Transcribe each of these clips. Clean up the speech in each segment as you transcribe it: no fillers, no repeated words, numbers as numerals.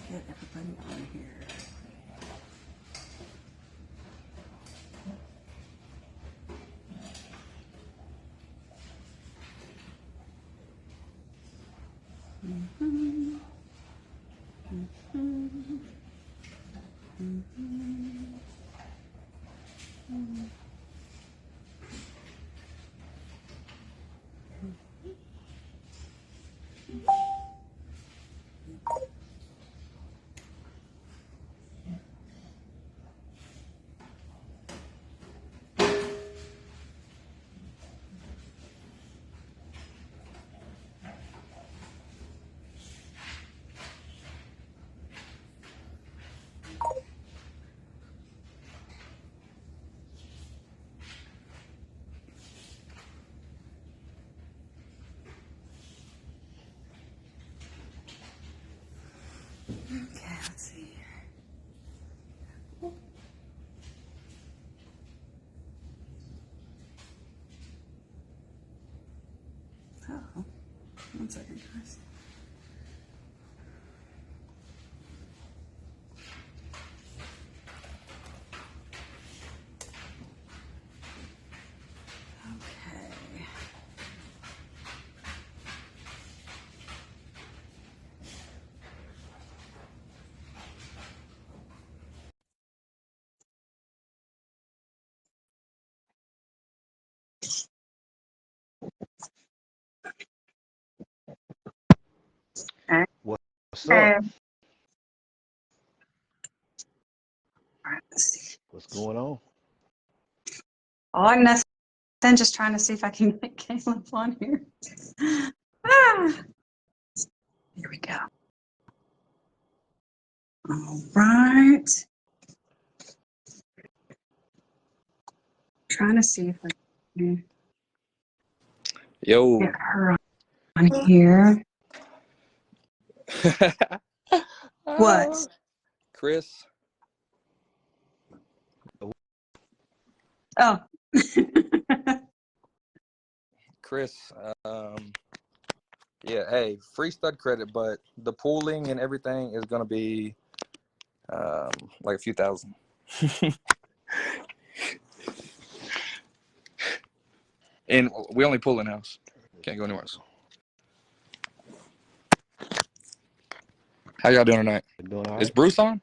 get everybody on here. Okay, let's see here. Oh, 1 second, guys. Okay. What's up? All right, let's see. What's going on? Oh, nothing. Just trying to see if I can get Caleb on here. Ah, here we go. All right. Trying to see if I can Yo. get her on here. What? Chris. Oh. Chris. Yeah, hey, free stud credit, but the pooling and everything is gonna be like a few thousand. And we only pool in house. Can't go anywhere else. How y'all doing tonight? Doing all right? Is Bruce on?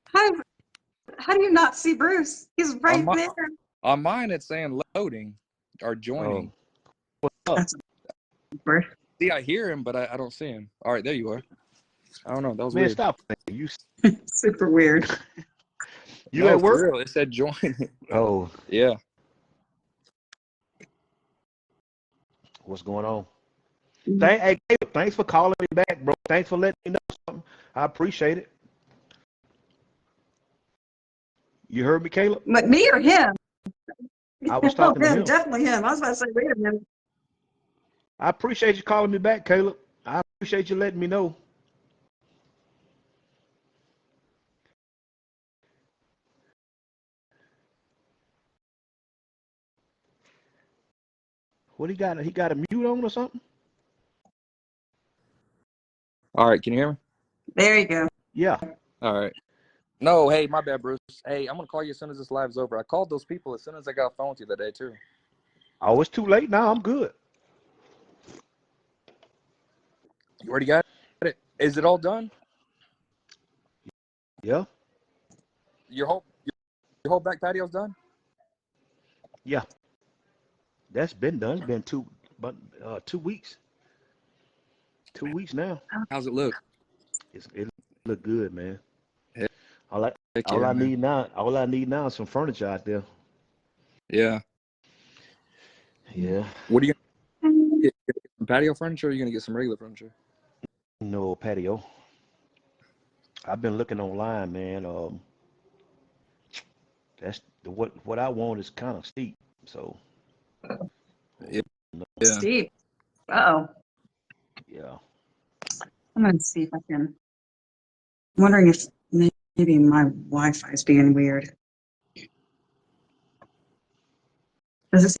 How do you not see Bruce? He's right there. On mine, it's saying loading or joining. What's up? That's Bruce. See, I hear him, but I don't see him. All right, there you are. I don't know. That was Man, weird. stop. You Super weird. you No, at work? for real. It said join. Oh, Yeah. what's going on? Hey, Caleb, thanks for calling me back, bro. Thanks for letting me know something. I appreciate it. You heard me, Caleb? But me or him? I was talking to him. Definitely him. I was about to say, wait a minute. I appreciate you calling me back, Caleb. I appreciate you letting me know. What he got? He got a mute on or something? All right, can you hear me? There you go. Yeah. All right. No, hey, my bad, Bruce. Hey, I'm gonna call you as soon as this live's over. I called those people as soon as I got a phone with you that day too. Oh, it's too late now. I'm good. You already got it? Is it all done? Yeah. Your whole back patio's done? Yeah. That's been done. It's been 2 weeks. 2 weeks now. How's it look? It look good, man. Heck All yeah, I man. need now is some furniture out there. Yeah. Yeah. What are you gonna get? Some patio furniture, or are you gonna get some regular furniture? No patio. I've been looking online, man. That's what I want is kind of steep. So Yeah. Steve. Uh-oh. yeah. I'm going to see if I can. I'm wondering if maybe my Wi-Fi is being weird. Does it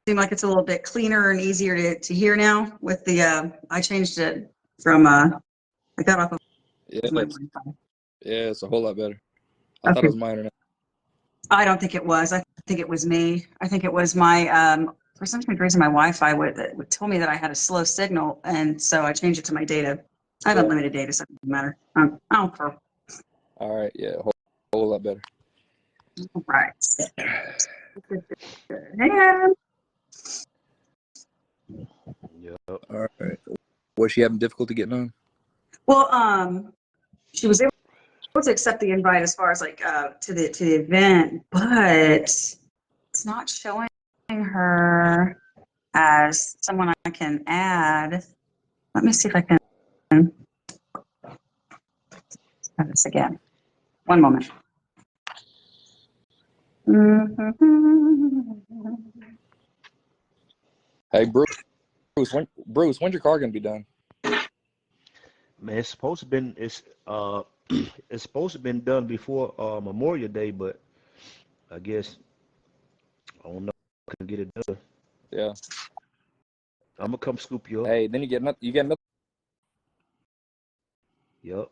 seem like it's a little bit cleaner and easier to hear now with the, I changed it from I got off of Yeah, my it's, Wi-Fi. yeah, it's a whole lot better. I thought Okay. it was my internet. I don't think it was. I think it was me. I think it was my, for some reason, my Wi-Fi would tell me that I had a slow signal, and so I changed it to my data. I have Yeah. unlimited data, so it doesn't matter. I don't care. All right, yeah, whole lot better. All right. Hey, Yep. All right. Was she having difficulty getting on? well, she was able to accept the invite as far as like to the event, but it's not showing her as someone I can add. Let me see if I can try this again. One moment. Hey, Bruce, when's your car gonna be done? Man, it's supposed to been it's supposed to been done before Memorial Day, but I guess I don't know. I couldn't get it done. Yeah. I'm gonna come scoop you up. Hey, then you get another. Yep.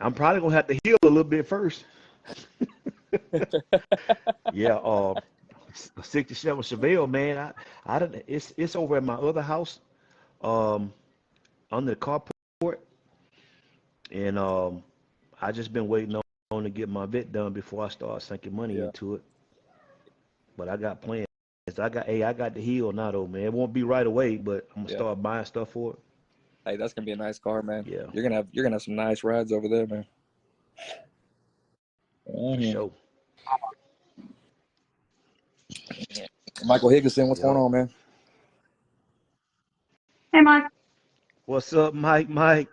I'm probably gonna have to heal a little bit first. Yeah. 67 Chevelle, man. I don't. It's over at my other house, under the carport, and I just been waiting on to get my vet done before I start sinking money Yeah. into it. But I got plans. I got the heel now though, man. It won't be right away, but I'm gonna Yeah. start buying stuff for it. Hey, that's gonna be a nice car, man. Yeah. You're gonna have some nice rides over there, man. For sure. Michael Higginson, what's going Yep. on, man? Hey, Mike. What's up, Mike? Mike.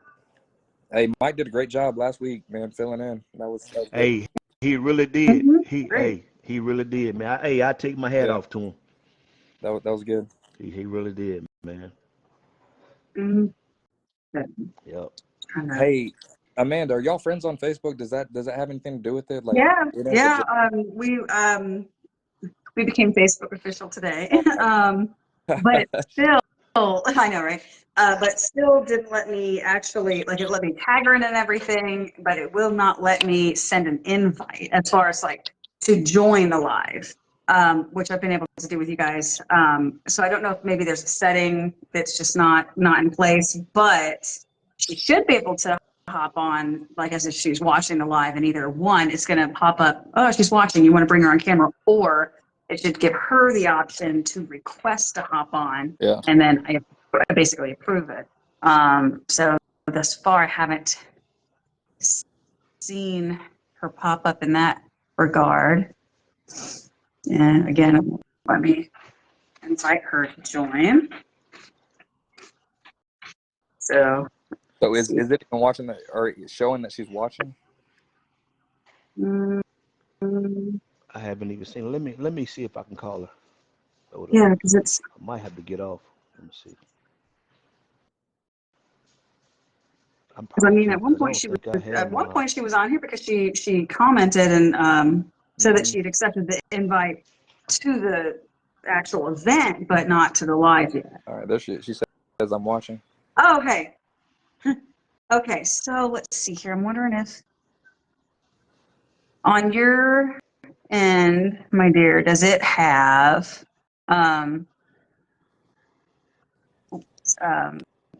Hey, Mike did a great job last week, man, filling in. That was good. Hey, he really did. Great. He really did, man. I take my hat Yeah. off to him. That was good. He really did, man. Mm-hmm. Yep. Hey, Amanda, are y'all friends on Facebook? Does that have anything to do with it? Like, Yeah, you know, yeah. We became Facebook official today. But it still, I know, right? But still didn't let me actually, like, it let me tag her in and everything, but it will not let me send an invite as far as like to join the live, which I've been able to do with you guys. So I don't know if maybe there's a setting that's just not in place, but she should be able to hop on like as if she's watching the live, and either one, it's going to pop up, oh, she's watching, you want to bring her on camera, or it should give her the option to request to hop on, Yeah. and then I basically approve it. So thus far, I haven't seen her pop up in that regard. And again, let me invite her to join. So is it even watching that or showing that she's watching? mm, I haven't even seen it. Let me see if I can call her. Hold up. yeah, because it's, I might have to get off. Let me see. because I mean, at one point she was on here because she commented and said that she had accepted the invite to the actual event, but not to the live yet. All right, there she says I'm watching. Oh, okay. Okay, so let's see here. I'm wondering if on your end, my dear, does it have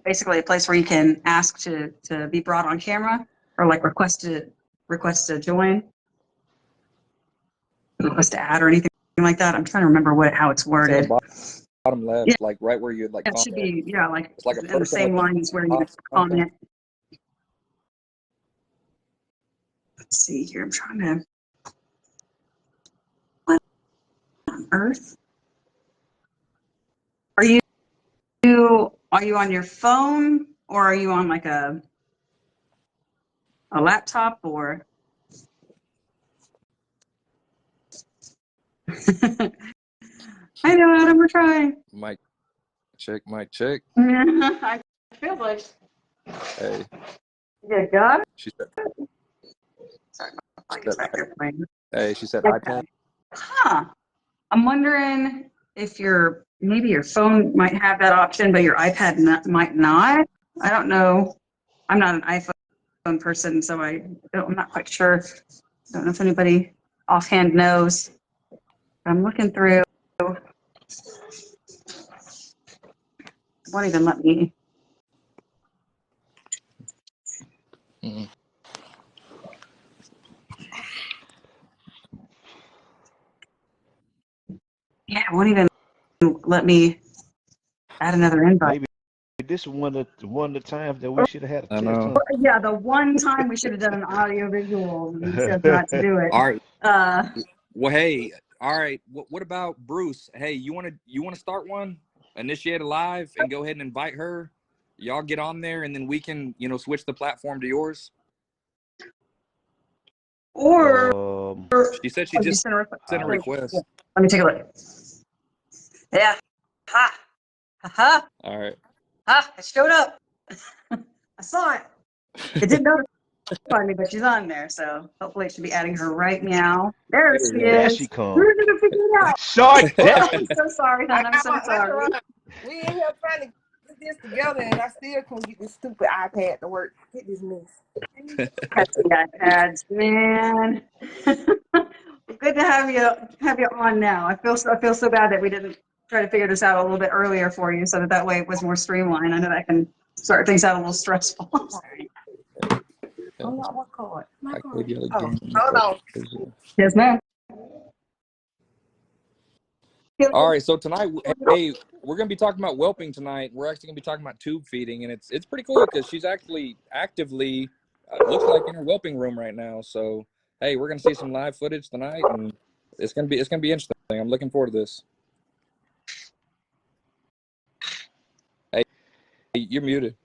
basically a place where you can ask to be brought on camera, or like request to join, request to add, or anything like that? I'm trying to remember how it's worded. Bottom left, Yeah. like right where you'd like. It should be, yeah, like it's like a in the same line as where you comment. Let's see here. I'm trying to. What on earth? Are you on your phone, or are you on like a laptop, or? I know, Adam. We're trying. Mic check. I feel like. Hey. Yeah, got it. She said. Sorry, my phone is back there playing. Hey, she said Okay. iPad. Huh. I'm wondering if maybe your phone might have that option, but your iPad might not. I don't know. I'm not an iPhone person, so I'm not quite sure. Don't know if anybody offhand knows. I'm looking through. It won't even let me. Mm. Yeah, it won't even let me add another invite. Maybe this is one of the times that we should have had a I test, know. Yeah, the one time we should have done an audio visual, and we chose not to huh? do it. All right. Uh, Well, hey, all right. What about Bruce? Hey, you wanna start one? Initiate a live and go ahead and invite her. Y'all get on there, and then we can switch the platform to yours. or She said she you just sent a request. sent a request. Let me take a look. Yeah. Ha. Ha. All right. Ha. It showed up. I saw it. It didn't notify me, but she's on there, so hopefully it should be adding her right now. There There she we go. There is. she comes. We're gonna figure it out. Shardae. I'm so sorry, hon. I'm so sorry. We in here trying to get this together, and I still can't get this stupid iPad to work. Get this mess. Pesky iPads, man. Good to have you on now. I feel so bad that we didn't try to figure this out a little bit earlier for you, so that way it was more streamlined. I know that can start things out a little stressful. Oh, no, what card? My I card. gave you Oh, again. hold on. Yes, ma'am. All right. So tonight, hey, we're gonna be talking about whelping tonight. We're actually gonna be talking about tube feeding, and it's pretty cool because she's actually actively looks like in her whelping room right now. So hey, we're gonna see some live footage tonight, and it's gonna be interesting. I'm looking forward to this. Hey, you're muted.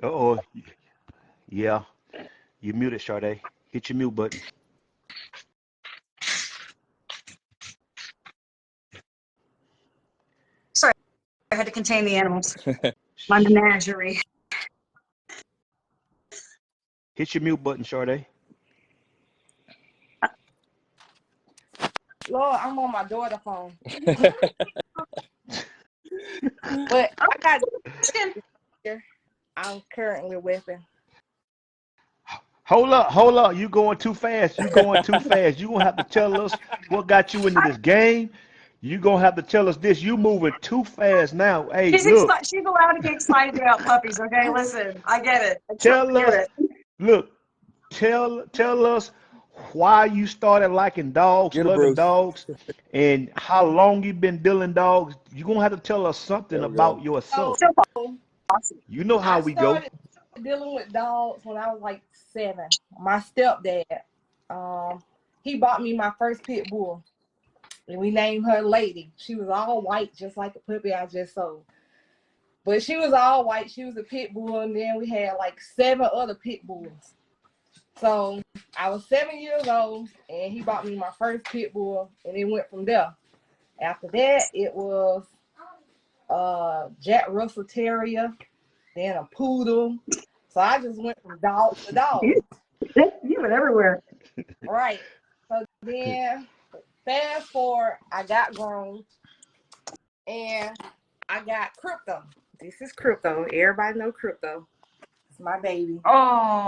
Uh-oh. Yeah. You muted, Shardae. Hit your mute button. Sorry, I had to contain the animals. My menagerie. Hit your mute button, Shardae. Lord, I'm on my daughter's phone. But I got here. I'm currently whipping. Hold up. You going too fast. You going too fast. You gonna have to tell us what got you into this game. You gonna have to tell us this. You moving too fast now. Hey, look. She's allowed to get excited about puppies. Okay, listen, I get it. I Tell totally us. get it. Look. Tell us why you started liking dogs, Get her, loving Bruce. dogs, and how long you been dealing dogs. You're gonna have to tell us something There we about go. yourself. So awesome. You know how I we go. started dealing with dogs when I was like 7. My stepdad, he bought me my first pit bull, and we named her Lady. She was all white, just like the puppy I just sold. But she was all white. She was a pit bull, and then we had like 7 other pit bulls. So I was 7 years old, and he bought me my first pit bull, and it went from there. After that, it was Jack Russell Terrier, then a poodle. So I just went from dog to dog. You went everywhere. Right. So then, fast forward, I got grown, and I got Crypto. This is Crypto. Everybody know Crypto. It's my baby. Oh,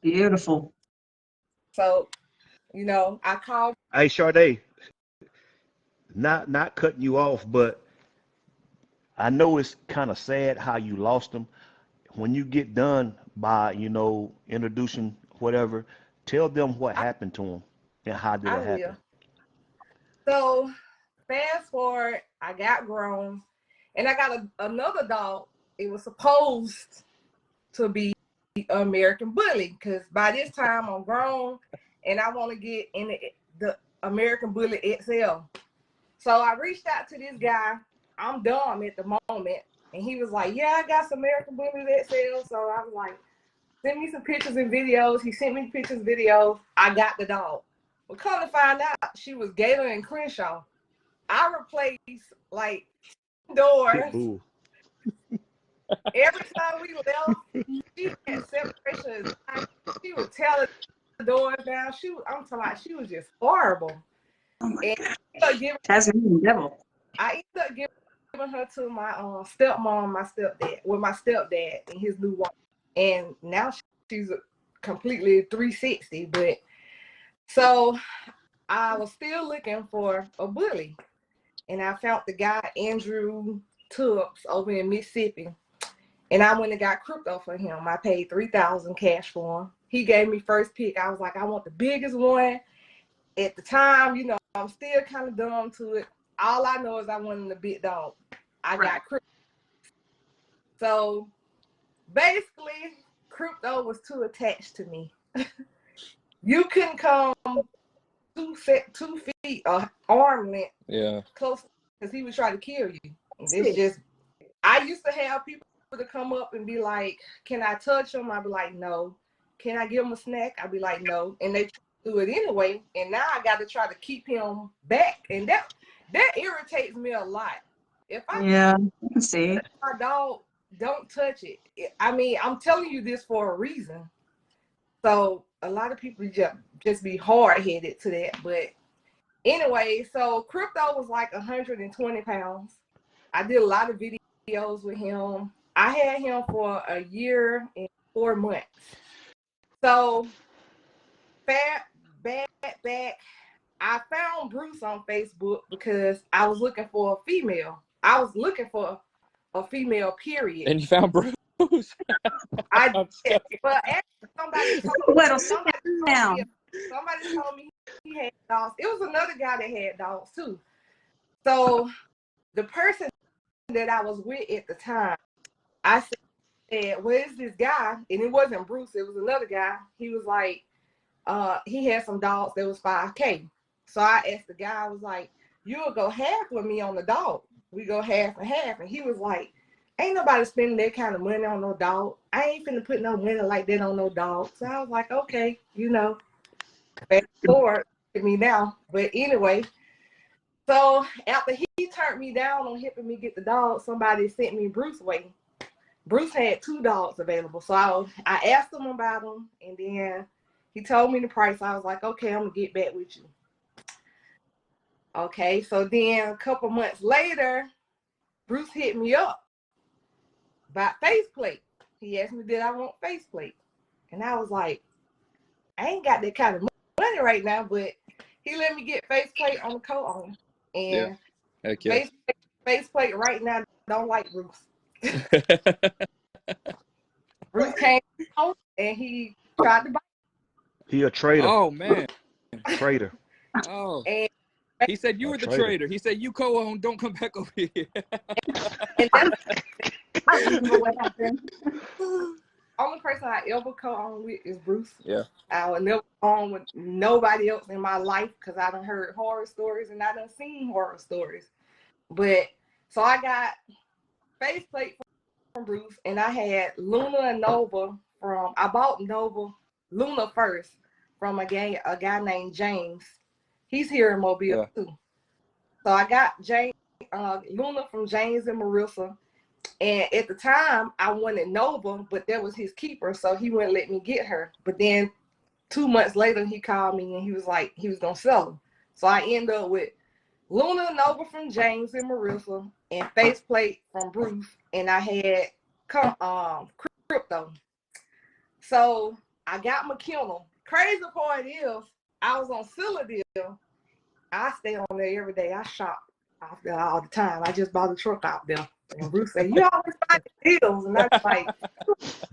beautiful. So, I called. Hey, Shardae, not cutting you off, but I know it's kind of sad how you lost them. When you get done by, introducing whatever, tell them what happened to them and how did I it happen. will. So, fast forward, I got grown, and I got another dog. It was supposed to be American Bully, because by this time I'm grown, and I want to get in the American Bully XL. So I reached out to this guy. I'm dumb at the moment, and he was like, "Yeah, I got some American Bullies XL." So I was like, "Send me some pictures and videos." He sent me pictures and videos. I got the dog. Well, come to find out, she was Gator and Crenshaw. I replaced like doors. Pit bull. Every time we left, she had separation. She was telling the doors down. I'm talking about, she was just horrible. Oh my And God. Tasmanian devil. I ended up giving her to my stepmom, my stepdad, and his new wife. and now she's completely 360. But so I was still looking for a bully, and I found the guy Andrew Tubbs over in Mississippi, and I went and got crypto for him. I paid $3,000 cash for him. He gave me first pick. I was like, I want the biggest one. At the time, you know, I'm still kind of dumb to it. All I know is I wanted the big dog. I got crypto. So basically, crypto was too attached to me. You couldn't come 2 feet or arm length close, because he would try to kill you. It's just, I used to have people to come up and be like, can I touch him? I'd be like, no. Can I give him a snack? I'd be like, no. And they do it anyway. And now I got to try to keep him back. And that irritates me a lot. If I can see my dog, don't touch it. I mean, I'm telling you this for a reason. So a lot of people just be hard-headed to that. But anyway, so crypto was like 120 pounds. I did a lot of videos with him. I had him for a year and 4 months. So back, I found Bruce on Facebook because I was looking for a female. I was looking for a female, period. And you found Bruce? I did. But actually somebody told me he had dogs. It was another guy that had dogs too. So the person that I was with at the time, I said, where's this guy? And it wasn't Bruce, it was another guy. He was like, he had some dogs that was $5K. So I asked the guy, I was like, you'll go half with me on the dog. We go half and half. And he was like, ain't nobody spending that kind of money on no dog. I ain't finna put no money like that on no dog. So I was like, okay, you know, fast forward to me now. But anyway, so after he turned me down on helping me get the dog, somebody sent me Bruce way. Bruce had 2 dogs available. So I asked him about them, and then he told me the price. I was like, okay, I'm gonna get back with you. Okay, so then a couple months later, Bruce hit me up about faceplate. He asked me, did I want faceplate? And I was like, I ain't got that kind of money right now, but he let me get faceplate on the co-owner. And faceplate right now don't like Bruce. Bruce came home and he tried to buy. He a traitor. Oh man. Traitor. Oh. And he said you were the traitor. He said you co-own, don't come back over here. And I remember what happened. Only person I ever co-own with is Bruce. Yeah. I would never own with nobody else in my life because I done heard horror stories and I done seen horror stories. But so I got faceplate from Bruce, and I had Luna and Nova I bought Luna first from a guy named James. He's here in Mobile too. So I got Luna from James and Marissa. And at the time, I wanted Nova, but that was his keeper, so he wouldn't let me get her. But then 2 months later, he called me and he was like, he was going to sell them. So I ended up with Luna and Nova from James and Marissa and faceplate from Bruce. And I had crypto. So I got my kennel. Crazy part is, I was on Citadel. I stay on there every day. I shop out there all the time. I just bought a truck out there. And Bruce said, you always find deals. And I was like,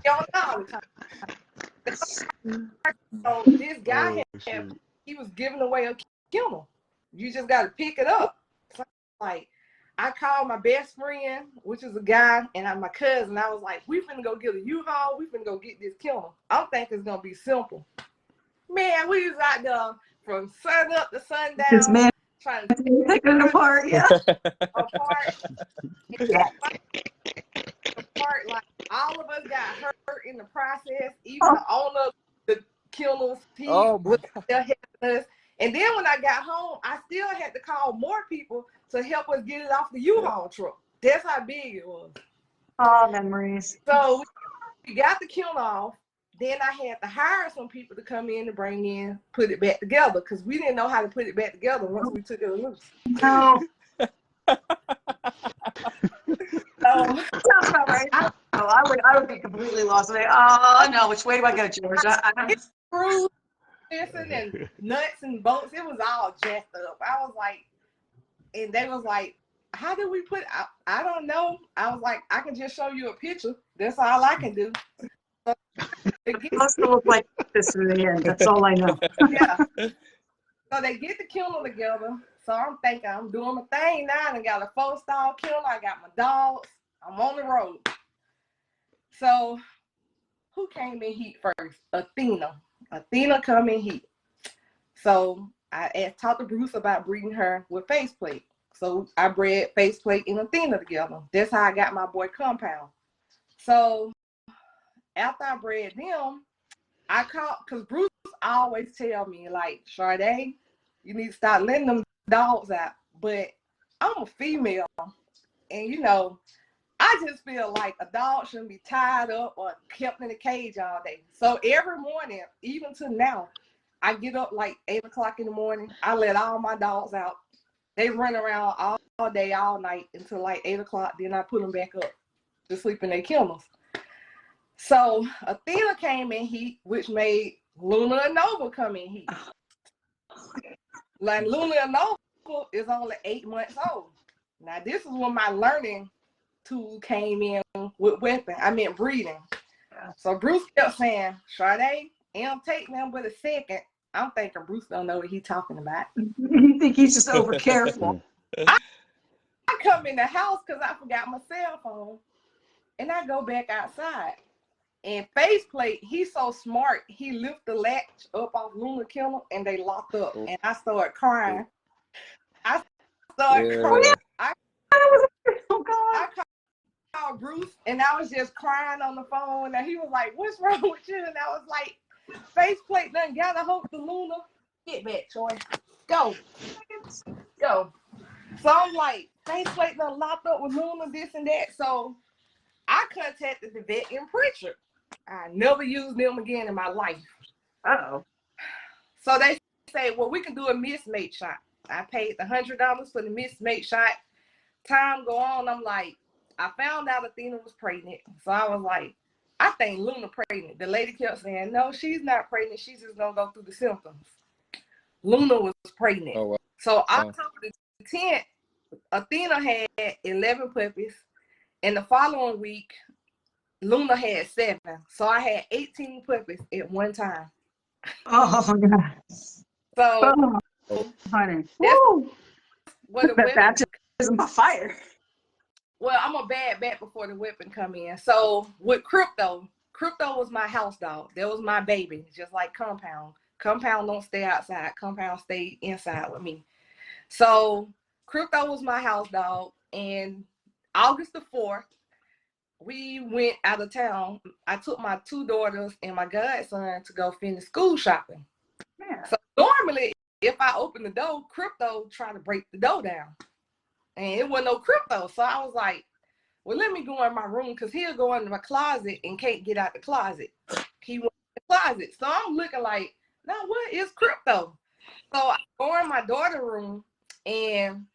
you don't know all the time. So this guy he was giving away a kennel. You just got to pick it up. So like, I called my best friend, which is a guy, and my cousin. I was like, we finna go get a U-Haul. We finna go get this kennel. I don't think it's going to be simple. Man, we was out there from sun up to sundown. Trying to take it apart, apart, like all of us got hurt in the process. Even the owner of the kennels, he was there helping us. And then when I got home, I still had to call more people to help us get it off the U-Haul truck. That's how big it was. Oh, memories. So we got the kennel off. Then I had to hire some people to come in and put it back together, because we didn't know how to put it back together once we took it loose. No. So, I I would be completely lost. Like, oh no, which way do I go, George? It's fruit, missing and nuts and bolts. It was all jacked up. I was like, and they was like, how do we put? I don't know. I was like, I can just show you a picture. That's all I can do. So It must look like this in the end. That's all I know. yeah. So they get the kennel together. So I'm thinking I'm doing my thing now. I got a 4-stall kennel. I got my dogs. I'm on the road. So who came in heat first? Athena. Athena come in heat. So I talked to Bruce about breeding her with faceplate. So I bred faceplate and Athena together. That's how I got my boy Compound. So after I bred them, I called, because Bruce always tell me, like, Shardae, you need to start letting them dogs out. But I'm a female, and you know, I just feel like a dog shouldn't be tied up or kept in a cage all day. So every morning, even to now, I get up like 8 o'clock in the morning. I let all my dogs out. They run around all day, all night until like 8 o'clock. Then I put them back up to sleep in their kennels. So Athena came in heat, which made Luna and Nova come in heat. Like Luna and Nova is only 8 months old. Now this is when my learning tool came in with whelping. I meant breeding. So Bruce kept saying, Shardae, it don't take them but a second. I'm thinking Bruce don't know what he's talking about. You think he's just over careful? I come in the house because I forgot my cell phone, and I go back outside. And faceplate, he's so smart. He lift the latch up off Luna kennel, and they locked up. And I started crying. I started crying. Oh God! I called Bruce, and I was just crying on the phone. And he was like, "What's wrong with you?" And I was like, "Faceplate done got a hold to Luna. Get back, Troy. Go, go." So I'm like, faceplate done locked up with Luna, this and that. So I contacted the vet and Pritchard. I never used them again in my life. Uh-oh. So they say, well, we can do a mismate shot. I paid the $100 for the mismate shot. Time go on, I'm like, I found out Athena was pregnant. So I was like, I think Luna pregnant. The lady kept saying, no, she's not pregnant. She's just gonna go through the symptoms. Luna was pregnant. Oh, wow. So October the 10th, Athena had 11 puppies. And the following week, Luna had 7. So I had 18 puppies at one time. Oh my God. So, honey. Woo! What the That's a fire. Well, I'm a bad bat before the whipping come in. So with Crypto was my house dog. That was my baby, just like Compound. Compound don't stay outside. Compound stay inside with me. So Crypto was my house dog. And August the 4th, we went out of town. I took my 2 daughters and my godson to go finish school shopping. Yeah. So normally, if I open the door, Crypto try to break the door down. And it wasn't no Crypto. So I was like, well, let me go in my room because he'll go into my closet and can't get out the closet. He went in the closet. So I'm looking like, now what is Crypto? So I go in my daughter's room and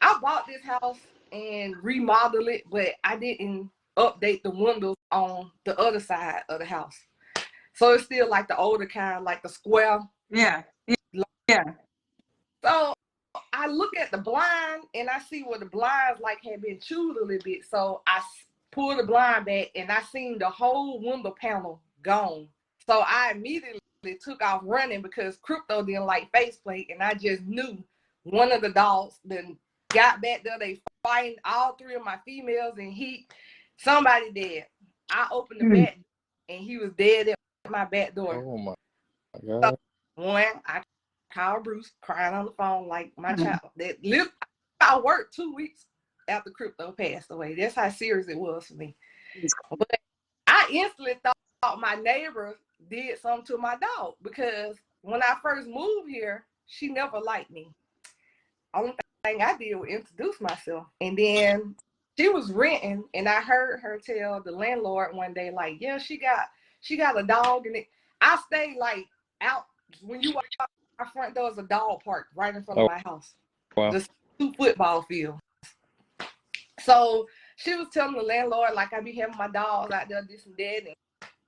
I bought this house and remodeled it, but I didn't update the windows on the other side of the house. So it's still like the older kind, like the square. Yeah. Yeah. So I look at the blind and I see where the blinds like had been chewed a little bit. So I pulled the blind back and I seen the whole window panel gone. So I immediately took off running because Crypto didn't like faceplate, and I just knew one of the dogs then got back there. They fighting all 3 of my females, and somebody dead. I opened the back and he was dead at my back door. Oh my God. So I called Bruce crying on the phone like my child that lived. I worked 2 weeks after Crypto passed away. That's how serious it was for me. But I instantly thought my neighbor did something to my dog because when I first moved here, she never liked me. Only thing I did was introduce myself. And then she was renting, and I heard her tell the landlord one day, like, yeah, she got a dog, and I stayed like out when you walk out my front door is a dog park right in front of my house. Wow. Just 2 football fields. So she was telling the landlord, like, I be having my dogs out there, this and that. And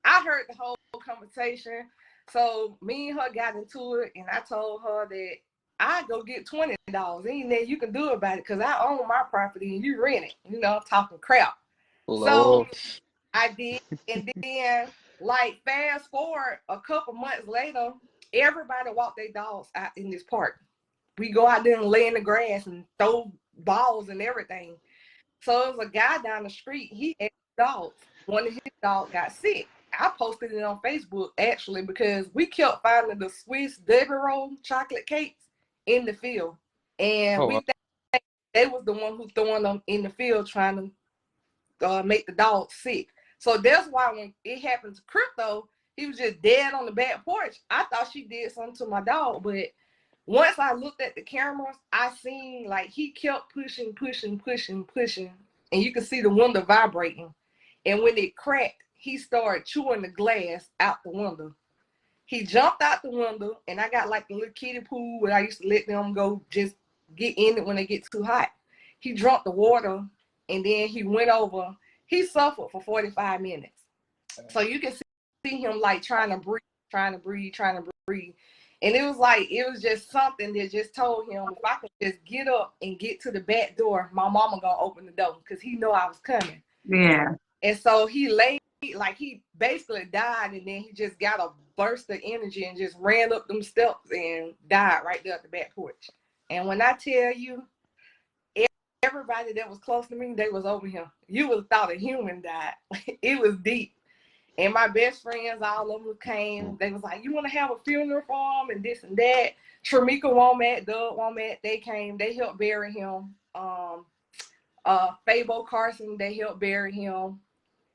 I heard the whole conversation. So me and her got into it, and I told her that I go get $20. Ain't nothing you can do about it, because I own my property and you rent it. You know, talking crap. Lord. So I did, and then like fast forward a couple months later, everybody walked their dogs out in this park. We go out there and lay in the grass and throw balls and everything. So it was a guy down the street. He had dogs. One of his dogs got sick. I posted it on Facebook actually because we kept finding the Swiss Debbie roll chocolate cakes in the field, and we think they was the one who throwing them in the field trying to make the dog sick. So that's why when it happened to Crypto, he was just dead on the back porch. I thought she did something to my dog, but once I looked at the cameras, I seen like he kept pushing, and you could see the window vibrating. And when it cracked, he started chewing the glass out the window. He jumped out the window, and I got like a little kiddie pool where I used to let them go just get in it when they get too hot. He drank the water, and then he went over. He suffered for 45 minutes. So you can see him like trying to breathe. And it was just something that just told him, if I could just get up and get to the back door, my mama gonna open the door, because he know I was coming. Yeah. And so he laid, like he basically died, and then he just got a burst of energy and just ran up them steps and died right there at the back porch. And when I tell you, everybody that was close to me, they was over him. You would have thought a human died. It was deep. And my best friends, all of them came. They was like, you want to have a funeral for him and this and that. Tramika Womack, Doug Womack, they came. They helped bury him. Fabo Carson, they helped bury him.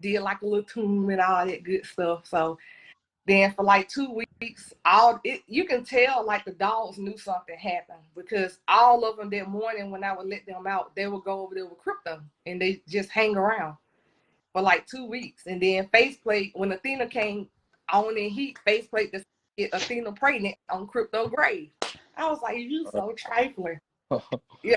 Did like a little tomb and all that good stuff. So then for like 2 weeks, you can tell like the dogs knew something happened, because all of them that morning when I would let them out, they would go over there with Crypto and they just hang around for like 2 weeks. And then Faceplate, when Athena came on in heat, Faceplate to get Athena pregnant on Crypto grave. I was like, you so trifling. Yeah.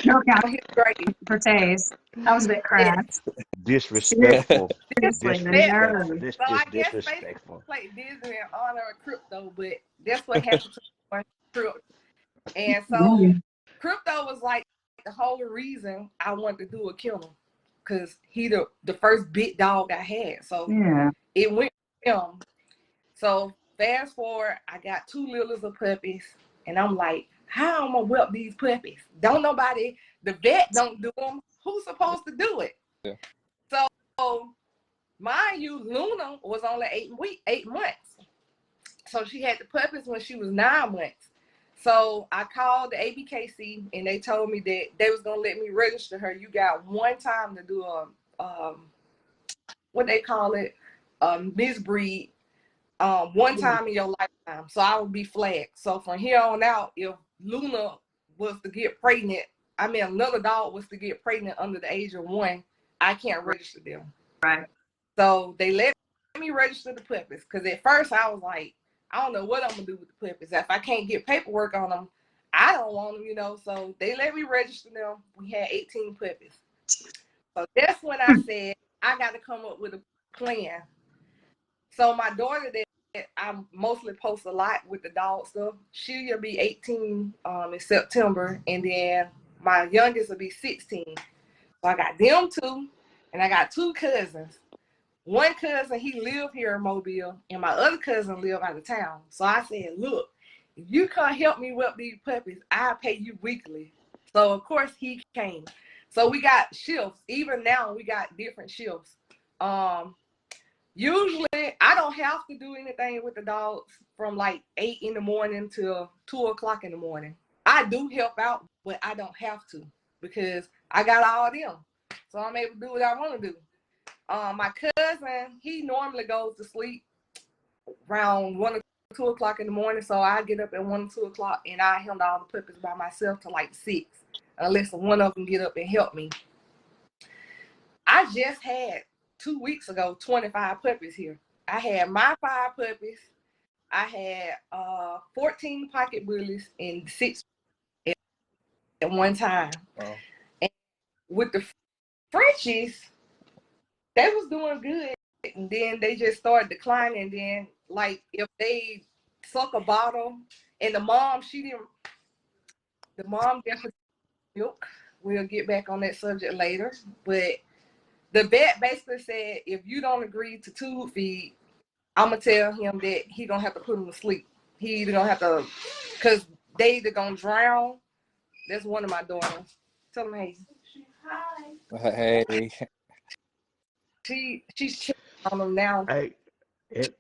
No count On his grave. for Taze. That was a bit crass. Disrespectful. Seriously, the Disrespectful. nerve. This So I just guess disrespectful. Faceplate did it in honor of Crypto, but that's what happened to my Crypto. And so Crypto was like the whole reason I wanted to do a kennel, because he the first big dog I had. So Yeah. it went with him. So fast forward, I got 2 litters of puppies, and I'm like, how am I gonna whelp these puppies? Don't nobody, the vet don't do them. Who's supposed to do it? Yeah. So mind you, Luna was only 8 months. So she had the puppies when she was 9 months. So I called the ABKC, and they told me that they was gonna let me register her. You got one time to do a what they call it, misbreed, one time in your lifetime. So I would be flagged. So from here on out, if Luna was to get pregnant, I mean another dog was to get pregnant under the age of 1, I can't register them. Right. So they let me register the puppies, because at first I was like, I don't know what I'm gonna do with the puppies. If I can't get paperwork on them, I don't want them, So they let me register them. We had 18 puppies. So that's when I said I got to come up with a plan. So my daughter that I mostly post a lot with the dog stuff, she'll be 18 in September, and then my youngest will be 16. So I got them 2, and I got 2 cousins. One cousin, he lived here in Mobile, and my other cousin lived out of town. So I said, look, if you can't help me with these puppies, I'll pay you weekly. So of course he came. So we got shifts. Even now we got different shifts. Usually I don't have to do anything with the dogs from like 8 in the morning till 2 o'clock in the morning. I do help out, but I don't have to, because I got all them. So I'm able to do what I want to do. My cousin, he normally goes to sleep around 1 or 2 o'clock in the morning. So I get up at 1 or 2 o'clock, and I handle all the puppies by myself till like 6, unless one of them get up and help me. I just had 2 weeks ago 25 puppies here. I had my 5 puppies. I had 14 pocket bullies and 6 at one time. Wow. with the Frenchies, they was doing good, and then they just started declining. And then, like, if they suck a bottle, and the mom definitely milk. We'll get back on that subject later. But the vet basically said, if you don't agree to tube feed, I'm gonna tell him that he gonna have to put him to sleep. He either gonna have to, cause they either gonna drown. That's one of my daughters. Tell him, hey. Hi. Hey. She's checking on him now. Hey, and,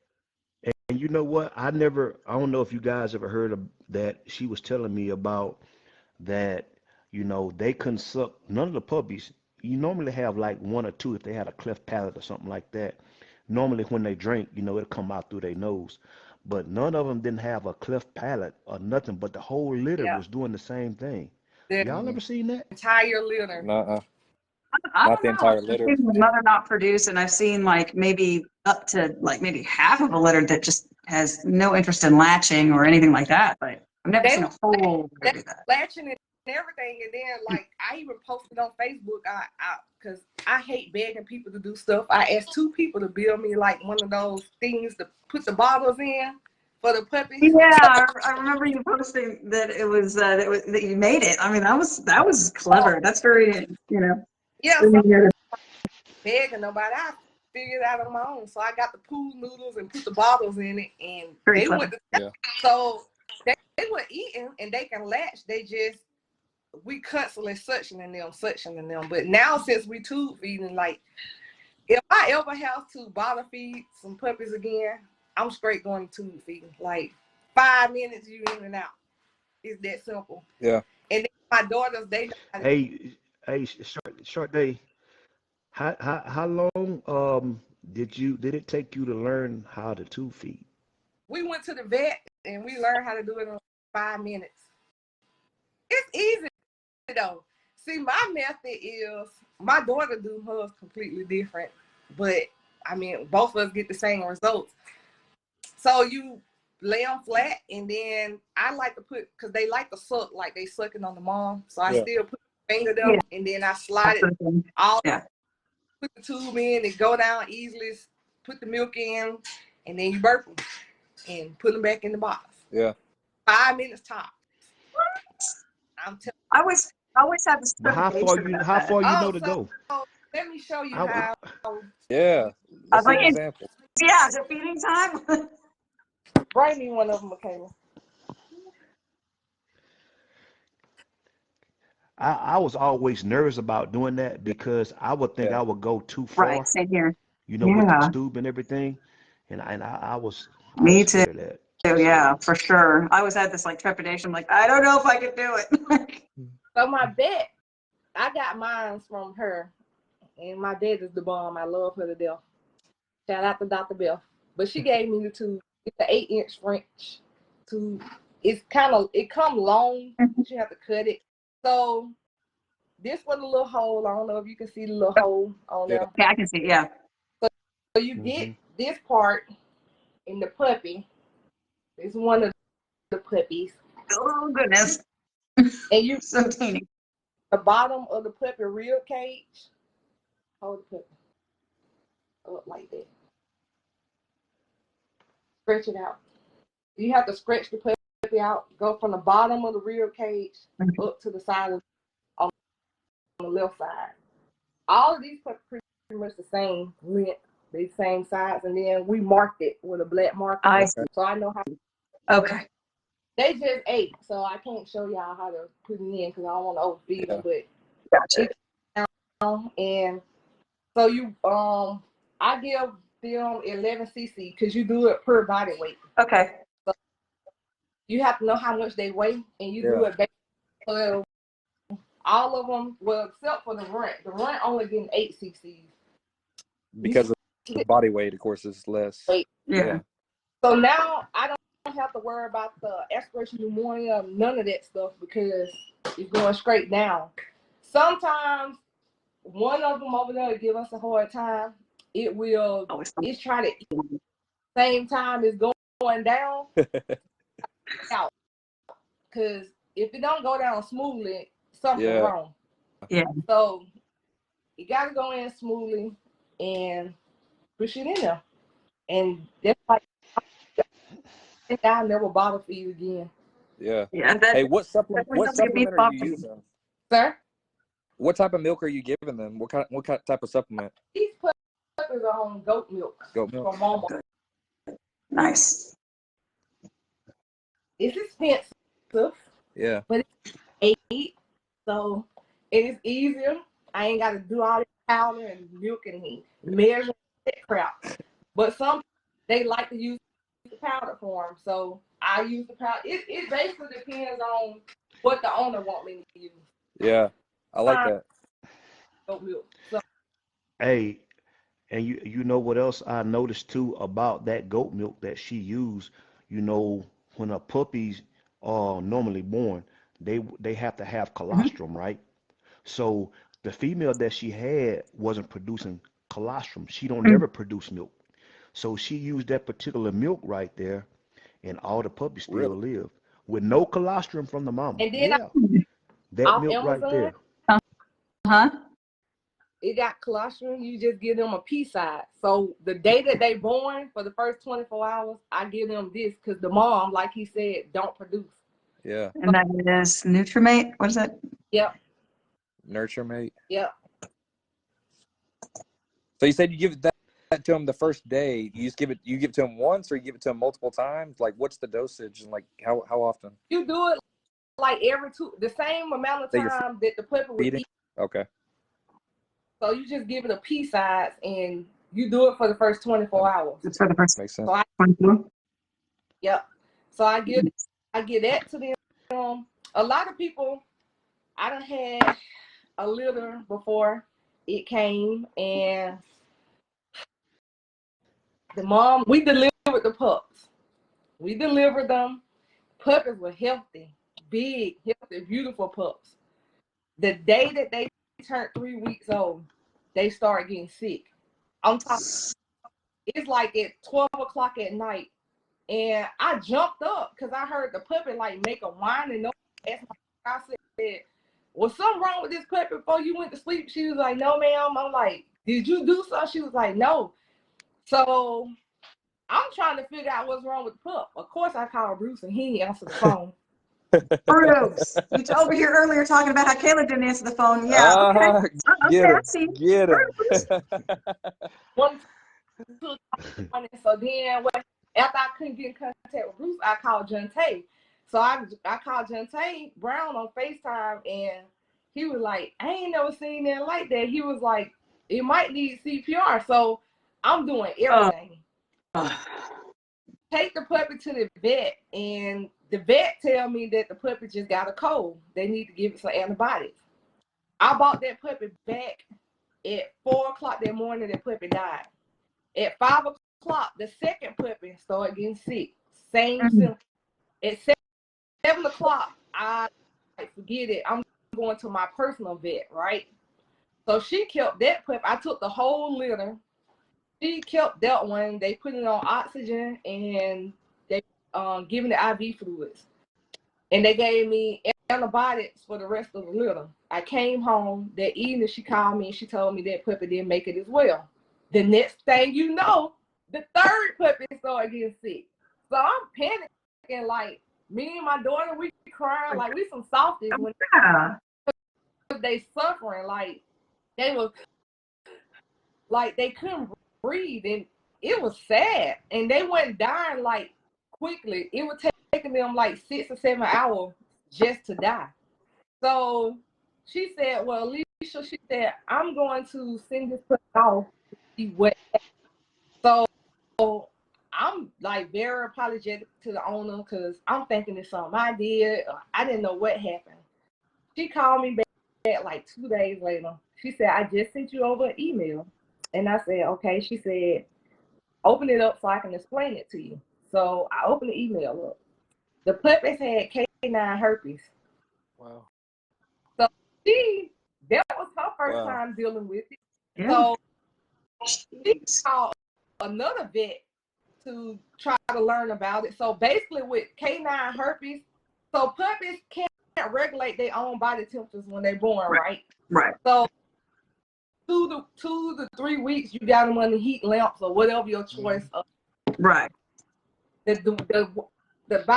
and you know what? I don't know if you guys ever heard of that. She was telling me about that, they couldn't suck none of the puppies. You normally have like one or two if they had a cleft palate or something like that. Normally when they drink, it'll come out through their nose. But none of them didn't have a cleft palate or nothing, but the whole litter Yeah. was doing the same thing. The Y'all ever seen that? entire litter. Nuh-uh. I Not don't the know. entire I've litter. seen the mother not produce, and I've seen like maybe up to like maybe half of a litter that just has no interest in latching or anything like that. But I've never They seen a whole They litter do that. latching and everything, and then like I even posted on Facebook, because I hate begging people to do stuff. I asked 2 people to build me like one of those things to put the bottles in for the puppies. Yeah, I remember you posting that that you made it. I mean, that was clever. That's very, Yeah, so very begging nobody. I figured it out on my own. So I got the pool noodles and put the bottles in it, and Very they clever. went to Yeah. so they were eating and they can latch. We constantly suctioning them. But now since we tube feeding, like if I ever have to bottle feed some puppies again, I'm straight going to tube feeding. Like 5 minutes, you in and out. It's that simple. Yeah. And then my daughters, they Hey, short day. How long did it take you to learn how to tube feed? we went to the vet and we learned how to do it in 5 minutes. It's easy though. See, my method is my daughter do hers completely different, but I mean both of us get the same results. So you lay them flat, and then I like to put, because they like to suck like they sucking on the mom. So I still put the finger them, and then I slide it all. Yeah. Put the tube in and go down easily. Put the milk in, and then you burp them and put them back in the box. Yeah. 5 minutes top. I'm telling. I always had this But how far you know to go? Let me show you I, how. Yeah. I was Let's see like, an example. yeah, is it feeding time? Bring me one of them, Michaela. I was always nervous about doing that because I would think I would go too Right, far, same here. with the Yeah, tube and everything, and I was me too. scared of that. Yeah, So for sure. I always had this like trepidation, like I don't know if I could do it. So my vet, I got mine from her, and my vet is the bomb. I love her to death. Shout out to Dr. Bell. But she gave me the tube. It's an 8-inch French tube. It come long, but you have to cut it. So this was a little hole. I don't know if you can see the little hole on there. Yeah, I can see. Yeah. So you get this part in the puppy. It's one of the puppies. Oh goodness, And you so teeny. the bottom of the puppy rib cage. Hold the puppy up like that. Stretch it out. You have to stretch the puppy out. Go from the bottom of the rib cage up to the side on the left side. All of these puppies pretty much the same length, the same size, and then we marked it with a black marker. I see. So I know how. Okay. They just ate, so I can't show y'all how to put it in because I don't want to overfeed them. But Gotcha. and so you I give them 11 cc because you do it per body weight. Okay. So you have to know how much they weigh, and you do it based on all of them. Well, except for the runt. The runt only getting 8 cc's Because of the body weight, of course, is less. Yeah. So now I don't have to worry about the aspiration pneumonia, none of that stuff, because it's going straight down. Sometimes one of them over there will give us a hard time. It's trying to eat same time it's going down out. Because if it don't go down smoothly, something's wrong. Yeah. So You got to go in smoothly and push it in there. And that's like, I'll never bother for you again. Yeah. Yeah, that Hey, what supplement are you boxing. using? Sir? What type of milk are you giving them? What type of supplement? These puppies are on goat milk. Goat milk. From Mama. Nice. It's expensive. Yeah. But it's 8, so it's easier. I ain't got to do all this powder and milk and measure that crap. But some they like to use the powder form, so I use the powder. It basically depends on what the owner want me to use. Yeah, I like that. Goat milk. So Hey, and you know what else I noticed too about that goat milk that she used? You know, when a puppy's normally born, they have to have Mhm. colostrum, right? So the female that she had wasn't producing colostrum. She don't never produce milk. So she used that particular milk right there, and all the puppies still Really? live with no colostrum from the mama. and then Yeah, that off milk right Amazon, there. Uh-huh. it got colostrum. You just give them a pea side. So the day that they born, for the first 24 hours, I give them this because the mom, like he said, don't produce. Yeah. And that is Nutrimate. What is that? Yep, Nurture mate. yep. So you said you give that to them the first day. You just give it to them once, or you give it to them multiple times? Like, what's the dosage, and like how often? You do it like every the same amount of That you're time that the puppy would feeding? eat. Okay. So you just give it a pea size and you do it for the first 24 hours. It's for the first Makes sense. So 24. yep. So I give that to them. A lot of people, I done had a litter before it came, and the mom, we delivered the pups. We delivered them. Puppies were healthy, big, healthy, beautiful pups. The day that they turned 3 weeks old, they started getting sick. On top, it's like at 12 o'clock at night, and I jumped up because I heard the puppy like make a whine, and I said, "Was something wrong with this puppy before you went to sleep?" She was like, "No, ma'am." I'm like, "Did you do something?" She was like, "No." So I'm trying to figure out what's wrong with the pup. Of course, I called Bruce, and he answered the phone. Bruce, you over here earlier talking about how Caleb didn't answer the phone. Yeah, okay. Okay, Get I him. see. Get him. Bruce. One, two, so then after I couldn't get in contact with Bruce, I called Jante. So I called Jante Brown on FaceTime, and he was like, "I ain't never seen that like that." He was like, "It might need CPR." So I'm doing everything. Take the puppy to the vet, and the vet tell me that the puppy just got a cold. They need to give it some antibiotics. I bought that puppy back at 4 o'clock that morning. That puppy died. At 5 o'clock, the second puppy started getting sick. Same symptoms. At 7 o'clock, I forget it. I'm going to my personal vet, right? So she kept that puppy. I took the whole litter. She kept that one. They put it on oxygen, and they giving the IV fluids. And they gave me antibiotics for the rest of the litter. I came home that evening. She called me and she told me that puppy didn't make it as well. The next thing you know, the third puppy started getting sick. So I'm panicking, like me and my daughter, we crying like we some softies when they suffering, like they was like they couldn't breathe, and it was sad. And they went dying like quickly. It would take them like 6 or 7 hours just to die. So she said, "Well, Alicia," she said, "I'm going to send this puppy off to see what." So I'm like very apologetic to the owner because I'm thinking it's something I did. I didn't know what happened. She called me back like 2 days later. She said, "I just sent you over an email." And I said, "Okay." She said, "Open it up so I can explain it to you." So I opened the email up. The puppies had canine herpes. Wow. So that was her first time dealing with it. Yeah. So she called another vet to try to learn about it. So basically with canine herpes, so puppies can't regulate their own body temperatures when they're born, right? Right. So 2 to 3 weeks, you got them under heat lamps or whatever your choice. Right. By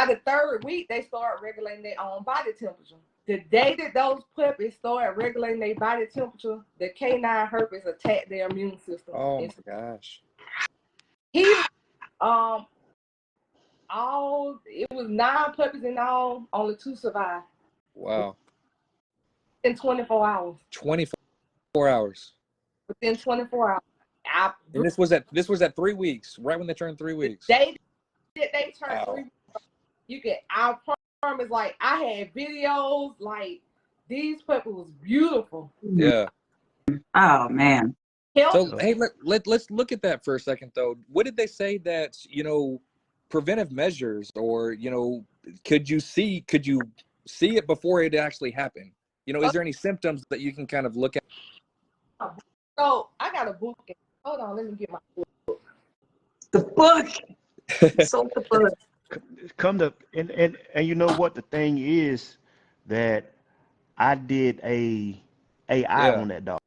the third week, they start regulating their own body temperature. The day that those puppies start regulating their body temperature, the canine herpes attack their immune system. Oh my gosh. It was 9 puppies in all, only 2 survived. Wow. In 24 hours. 24 hours. Within 24 hours. And this was at 3 weeks, right when they turned 3 weeks. They turned Wow. 3 weeks. I promise, like, I had videos, like, these puppies was beautiful. Yeah. Oh man. So hey, let's look at that for a second though. What did they say that, preventive measures, or, could you see it before it actually happened? Is there any symptoms that you can kind of look at? So I got a book. Hold on, let me get my book. The book. Sold the book. And you know what the thing is, that I did a AI on that dog,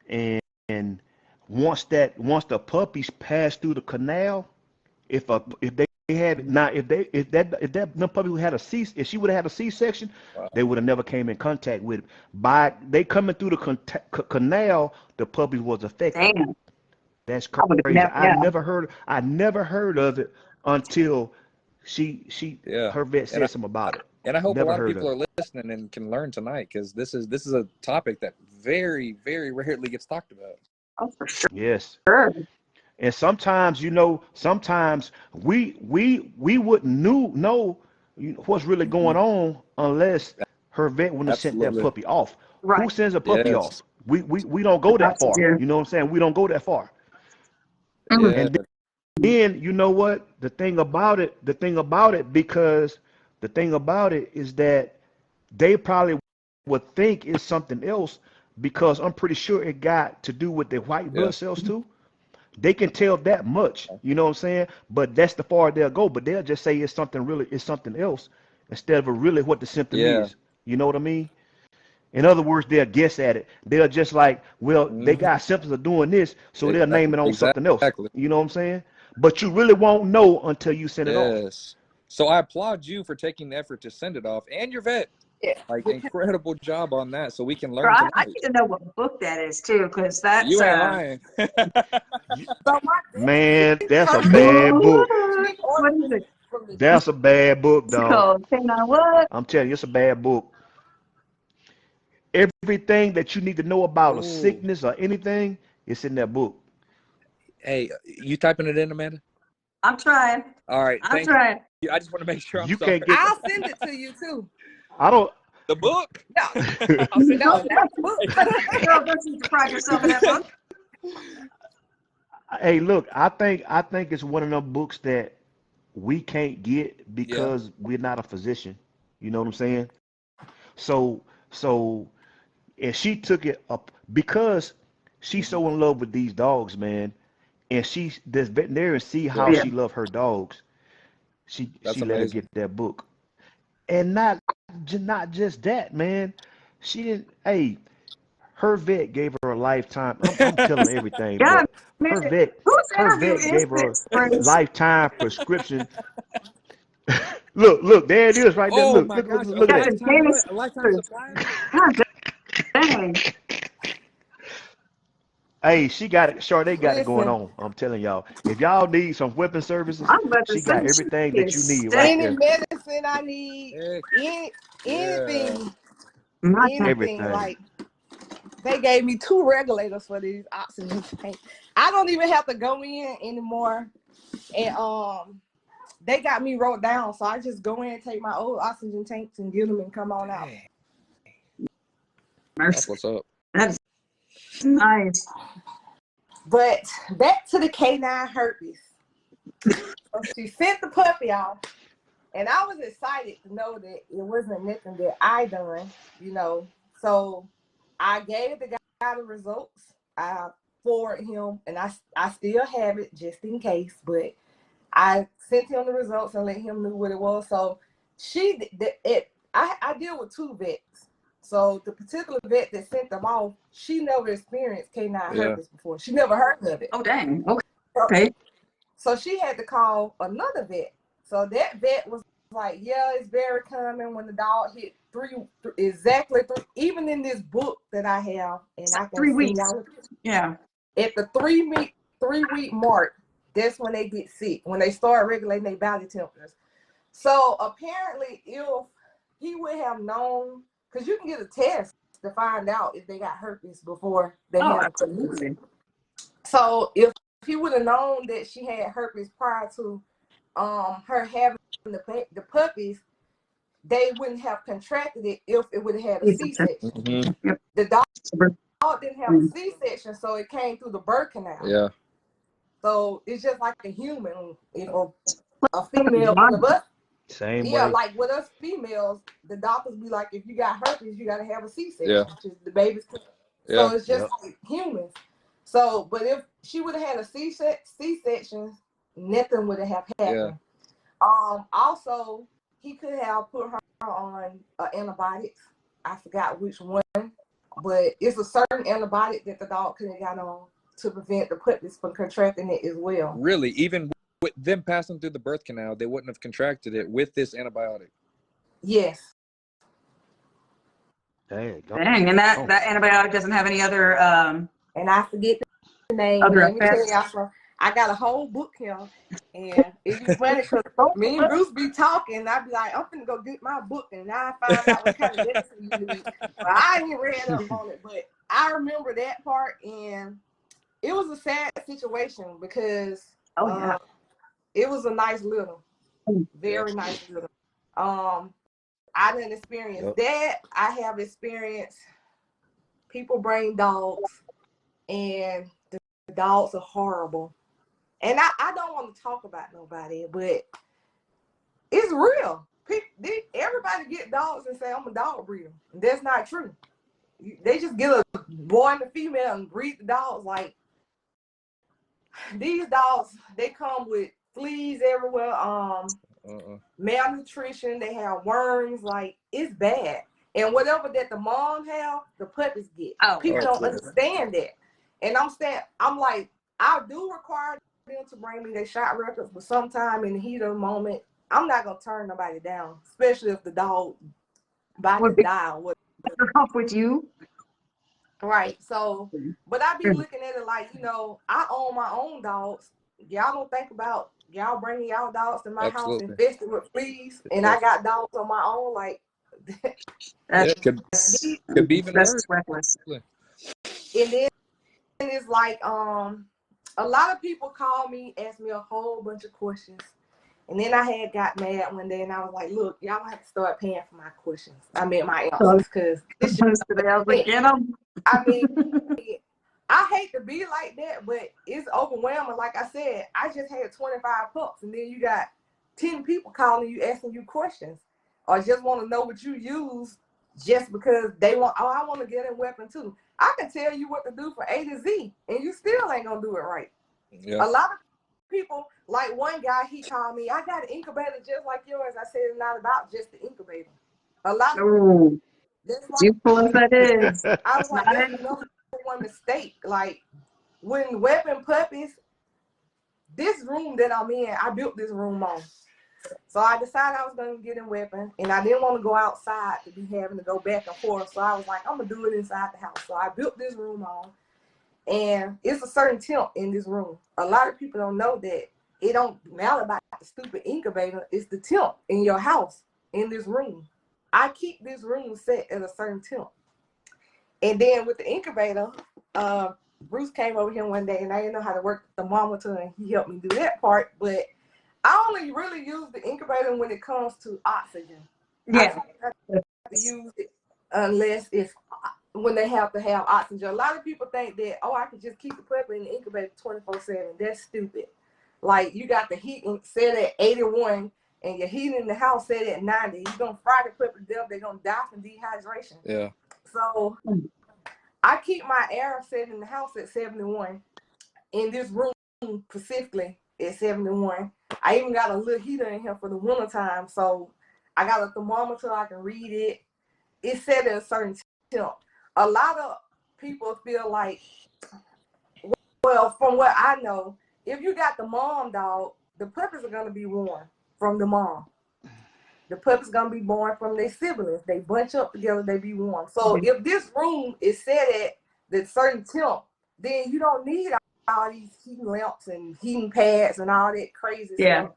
and once the puppies passed through the canal, if that puppy who had if she would have had a C-section, wow, they would have never came in contact with it. By they coming through the canal, the puppy was affected. Damn. That's crazy. I never heard of it until her vet said something about it. And I hope Never a lot of heard people of are listening and can learn tonight, because this is a topic that very, very rarely gets talked about. Oh, for sure. Yes. Sure. And sometimes, we wouldn't know what's really going on unless her vet wouldn't have sent that Absolutely. puppy off. Right. Who sends a puppy Yes. off? We don't go that far. Yeah. You know what I'm saying? We don't go that far. Mhm. Yeah. And then you know what? The thing about it is that they probably would think it's something else, because I'm pretty sure it got to do with the white blood cells too. They can tell that much, you know what I'm saying? But that's the far they'll go. But they'll just say it's something else, instead of really what the symptom is. You know what I mean? In other words, they'll guess at it. They'll just like, well, they got symptoms of doing this, so they'll name it on something else. You know what I'm saying? But you really won't know until you send it off. Yes. So I applaud you for taking the effort to send it off, and your vet. Yeah. Like, incredible job on that, so we can learn Bro, tonight. I need to know what book that is too, because that's You ain't lying. Man, that's a bad book. What is it? That's a bad book, It's dog. called Canine what? I'm telling you, it's a bad book. Everything that you need to know about a sickness or anything, it's in that book. Hey, you typing it in, Amanda? I'm trying. All right. I'm trying. I just want to make sure I'm You sorry. can't get. I'll send it to you too. I don't. The book? No, I'll send no, that's the book. Girl, don't you deprive yourself of that book. Hey, look, I think it's one of them books that we can't get because we're not a physician. You know what I'm saying? So, and she took it up because she's so in love with these dogs, man. And this veterinarian see how she loved her dogs. She let her get that book. And not just that, man. She didn't. Hey, her vet gave her a lifetime. I'm telling everything, God, but her man, vet gave her this, a lifetime prescription. Look, there it is, right there. Oh look, my look, gosh! look at that. A lifetime supply. God dang. Hey, she got it. Shardea got it going on. I'm telling y'all. If y'all need some weapon services, I'm about to she say got she everything that you is need right Any there. medicine I need, anything, Everything. like they gave me 2 regulators for these oxygen tanks. I don't even have to go in anymore, and they got me wrote down, so I just go in and take my old oxygen tanks and get them and come on out. That's what's up. That's nice. But back to the canine herpes. So she sent the puppy off, and I was excited to know that it wasn't nothing that I done, So I gave the guy the results. I forwarded him, and I still have it just in case, but I sent him the results and let him know what it was. So I deal with 2 vets. So the particular vet that sent them off, she never experienced canine Yeah. herpes before. She never heard of it. Oh, dang. Okay. So she had to call another vet. So that vet was like, yeah, it's very common when the dog hit exactly three. Even in this book that I have, and I can 3 weeks. Yeah. At the 3-week mark, that's when they get sick, when they start regulating their body temperatures. So apparently, if he would have known, because you can get a test to find out if they got herpes before they have absolutely. So if he would have known that she had herpes prior to her having the puppies, they wouldn't have contracted it if it would have had a C-section. Mm-hmm. The dog didn't have a C-section, so it came through the birth canal. Yeah. So it's just like a human, a female one of us. Same way. Yeah, like with us females, the doctors be like, if you got herpes, you got to have a C-section. Yeah. Which is the baby's. Yeah. So it's just like humans. So, but if she would have had a C-section, nothing would have happened. Yeah. Also, he could have put her on antibiotics. I forgot which one, but it's a certain antibiotic that the dog could have got on to prevent the puppies from contracting it as well. Really, even with them passing through the birth canal, they wouldn't have contracted it with this antibiotic. Yes. Dang, and that antibiotic doesn't have any other and I forget the name. Let me tell y'all, I got a whole book here, and it'd be funny because me and Bruce be talking, and I'd be like, I'm finna go get my book, and now I find out what kind of medicine you need. But I ain't read up on it, but I remember that part, and it was a sad situation because it was a nice little, very nice little. I didn't experience that. I have experienced people bring dogs, and the dogs are horrible. And I don't want to talk about nobody, but it's real. Everybody get dogs and say, I'm a dog breeder. That's not true. They just get a boy and a female and breed the dogs. Like, these dogs, they come with fleas everywhere, malnutrition, they have worms, like, it's bad. And whatever that the mom have, the puppies get. People don't understand that. And I'm like, I do require them to bring me their shot records, but sometime in the heat of the moment, I'm not gonna turn nobody down, especially if the dog about to die or whatever. Help with you. Right. So, but I be looking at it like, I own my own dogs. Y'all don't think about y'all bringing y'all dogs to my house infested with fleas, and I got dogs on my own. Like, could be even worse. Reckless. And then it's like, a lot of people call me, ask me a whole bunch of questions. And then I got mad one day, and I was like, look, y'all have to start paying for my questions. I mean, my answers, because it's just, I mean, I hate to be like that, but it's overwhelming. Like I said, I just had 25 pups, and then you got 10 people calling you, asking you questions, or just want to know what you use just because they want, I want to get a weapon too. I can tell you what to do from A to Z, and you still ain't going to do it right. Yeah. A lot of people, like one guy, he called me, I got an incubator just like yours. I said, it's not about just the incubator. A lot of that is. I was like, that's another one mistake. Like, when weapon puppies, this room that I'm in, I built this room on. So I decided I was going to get in weapon, and I didn't want to go outside to be having to go back and forth. So I was like, I'm going to do it inside the house. So I built this room on, and it's a certain temp in this room. A lot of people don't know that it don't matter about the stupid incubator. It's the temp in your house, in this room. I keep this room set at a certain temp. And then with the incubator, Bruce came over here one day, and I didn't know how to work the thermometer, and he helped me do that part. But I only really use the incubator when it comes to oxygen. Yeah. I have to use it unless it's when they have to have oxygen. A lot of people think that, I can just keep the puppy in the incubator 24/7. That's stupid. Like, you got the heat set at 81, and your heat in the house set at 90. You're going to fry the puppy to death. They're going to die from dehydration. Yeah. So I keep my air set in the house at 71. In this room specifically at 71. I even got a little heater in here for the winter time. So I got a thermometer. I can read it. it's set at a certain temp. A lot of people feel like, well, from what I know, if you got the mom dog, the puppies are gonna be born from the mom. The puppies gonna be born from their siblings. They bunch up together, they be warm. So if this room is set at the certain temp, then you don't need all these heating lamps and heating pads and all that crazy stuff.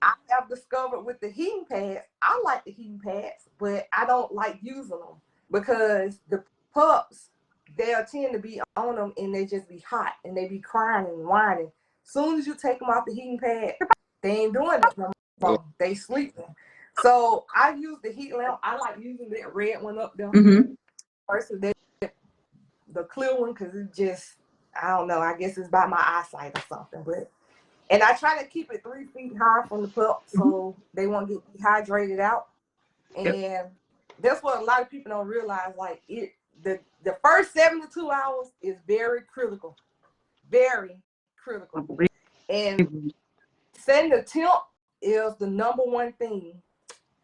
I have discovered with the heating pads, I like the heating pads, but I don't like using them because the pups, they'll tend to be on them and they just be hot and they be crying and whining. Soon as you take them off the heating pad, they ain't doing it no more. They sleeping. So I use the heat lamp. I like using that red one up there versus the clear one because it just, I don't know, I guess it's by my eyesight or something. But and I try to keep it 3 feet high from the pup so they won't get dehydrated out. And that's what a lot of people don't realize. Like the first 72 hours is very critical. Very critical. And setting the temp is the number one thing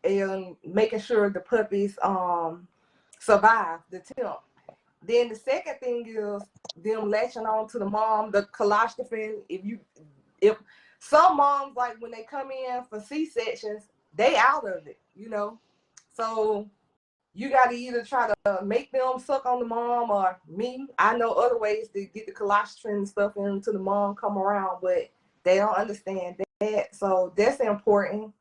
in making sure the puppies survive the temp. Then the second thing is them latching on to the mom, the colostrophin. If some moms, like when they come in for C-sections, they out of it, you know. So you got to either try to make them suck on the mom or me. I know other ways to get the colostrophin stuff into the mom come around, but they don't understand that. So that's important.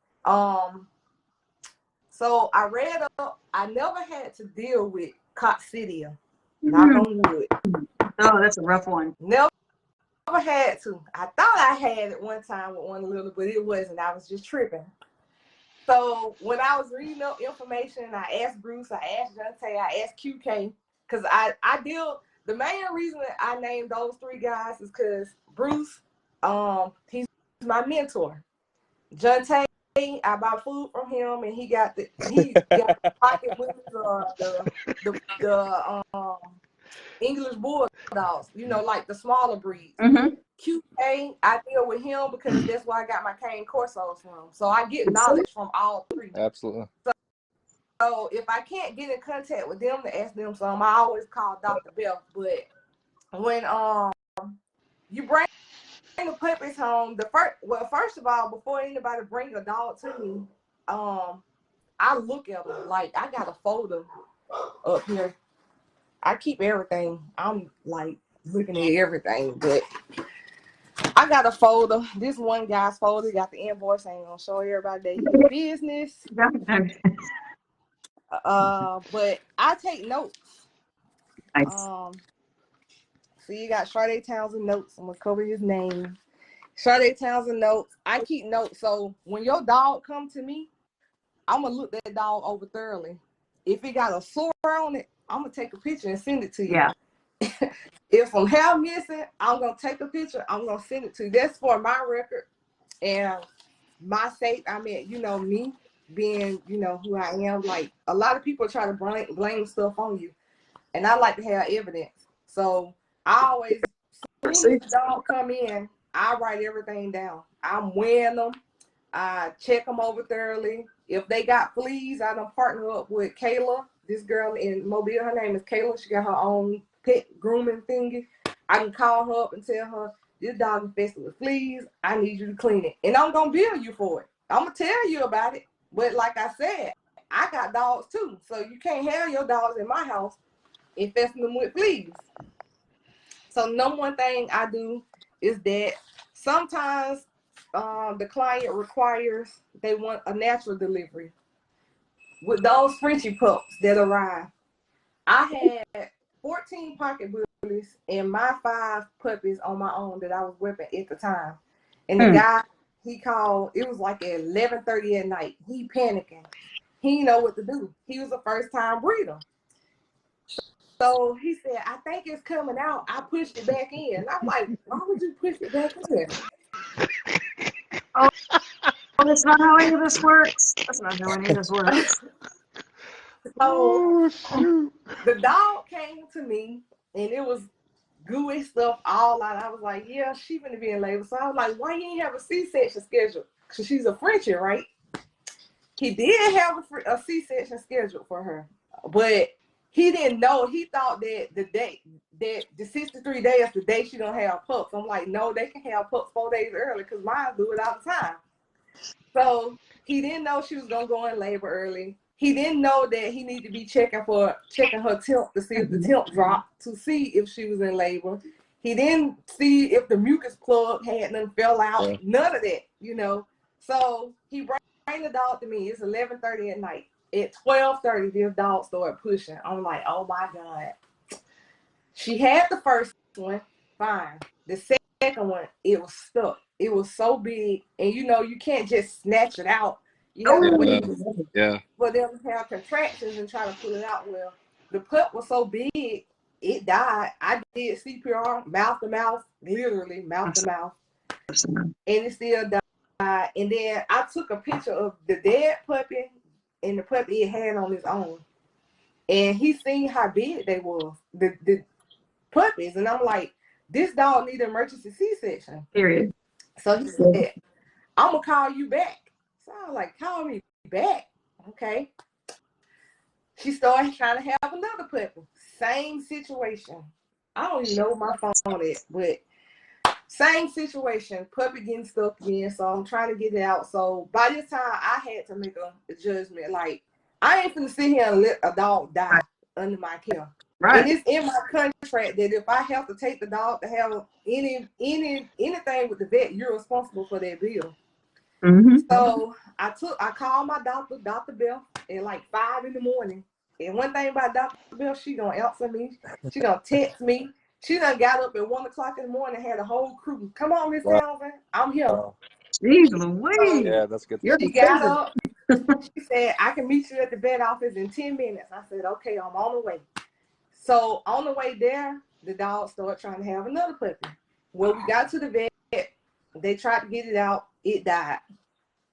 So I read up, I never had to deal with coccidia. Knock on wood. Oh, that's a rough one. Never had to. I thought I had it one time with one little, but it wasn't. I was just tripping. So when I was reading up information, I asked Bruce, I asked Jante, I asked QK, because I deal, the main reason that I named those 3 guys is because Bruce, he's my mentor. Jante, I buy food from him, and he got the pocket with the English bulldogs, you know, like the smaller breeds. QA, I deal with him because that's where I got my cane corsos from. So I get knowledge from all 3. Absolutely. So if I can't get in contact with them to ask them something, I always call Dr. Bell. But when you bring the puppies home, first of all, before anybody bring a dog to me, I look at them. Like, I got a folder up here. I keep everything. I'm like looking at everything, but I got a folder. This one guy's folder got the invoice. I ain't gonna show everybody their business. But I take notes. Nice. So you got Shardea Townsend notes. I'm gonna cover his name. Shardea Townsend notes. I keep notes. So when your dog come to me, I'm gonna look that dog over thoroughly. If it got a sore on it, I'm gonna take a picture and send it to you. Yeah. If some hair missing, I'm gonna take a picture. I'm gonna send it to you. That's for my record and my sake. I mean, you know, me being, you know, who I am. Like, a lot of people try to blame stuff on you, and I like to have evidence. So I always, as soon as the dog come in, I write everything down. I'm weighing them. I check them over thoroughly. If they got fleas, I done partner up with Kayla. This girl in Mobile, her name is Kayla. She got her own pet grooming thingy. I can call her up and tell her, this dog infested with fleas. I need you to clean it. And I'm going to bill you for it. I'm going to tell you about it. But like I said, I got dogs too. So you can't have your dogs in my house infesting them with fleas. So number one thing I do is that sometimes the client requires, they want a natural delivery. With those Frenchie pups that arrive, I had 14 pocket bullies and my 5 puppies on my own that I was whipping at the time. And the guy, he called, it was like at 11:30 at night. He panicking. He didn't know what to do. He was a first time breeder. So he said, I think it's coming out. I pushed it back in. And I'm like, why would you push it back in? Oh, that's not how any of this works. That's not how any of this works. So the dog came to me and it was gooey stuff all out. I was like, yeah, she gonna be in labor. So I was like, why you ain't have a C-section scheduled? Because she's a Frenchie, right? He did have a C-section scheduled for her. But he didn't know. He thought that the 63 days, the day she don't have pups. I'm like, no, they can have pups 4 days early because mine do it all the time. So he didn't know she was gonna go in labor early. He didn't know that he needed to be checking her temp to see if the temp dropped, to see if she was in labor. He didn't see if the mucus plug had none fell out. Yeah. None of that, you know. So he bring the dog to me. It's 11:30 at night. At 12:30, this dog started pushing. I'm like, oh my God. She had the first one, fine. The second one, it was stuck. It was so big, and you know, you can't just snatch it out. You have to wait for them to have contractions and try to pull it out. Well, the pup was so big, it died. I did CPR, mouth to mouth, literally mouth to mouth, and it still died. And then I took a picture of the dead puppy and the puppy it had on his own, and he seen how big they was, the puppies, and I'm like, this dog need an emergency C-section. Period. So he said, I'm gonna call you back. So I was like, call me back. Okay. She started trying to have another puppy. Same situation. I don't even know where my phone is, but same situation. Puppy getting stuck again. So I'm trying to get it out. So by this time, I had to make a judgment. Like, I ain't finna sit here and let a dog die under my care. Right. And it's in my contract that if I have to take the dog to have anything with the vet, you're responsible for that bill. Mm-hmm. So I called my doctor, Dr. Bell, at like 5 in the morning. And one thing about Dr. Bell, she gonna answer me. She gonna text me. She done got up at 1 o'clock in the morning, had a whole crew. Come on, Miss Townsend, I'm here. Jeez Louise. Yeah, that's good. She got up. She said, I can meet you at the vet office in 10 minutes. I said, okay, I'm on the way. So on the way there, the dog started trying to have another puppy. When we got to the vet, they tried to get it out. It died.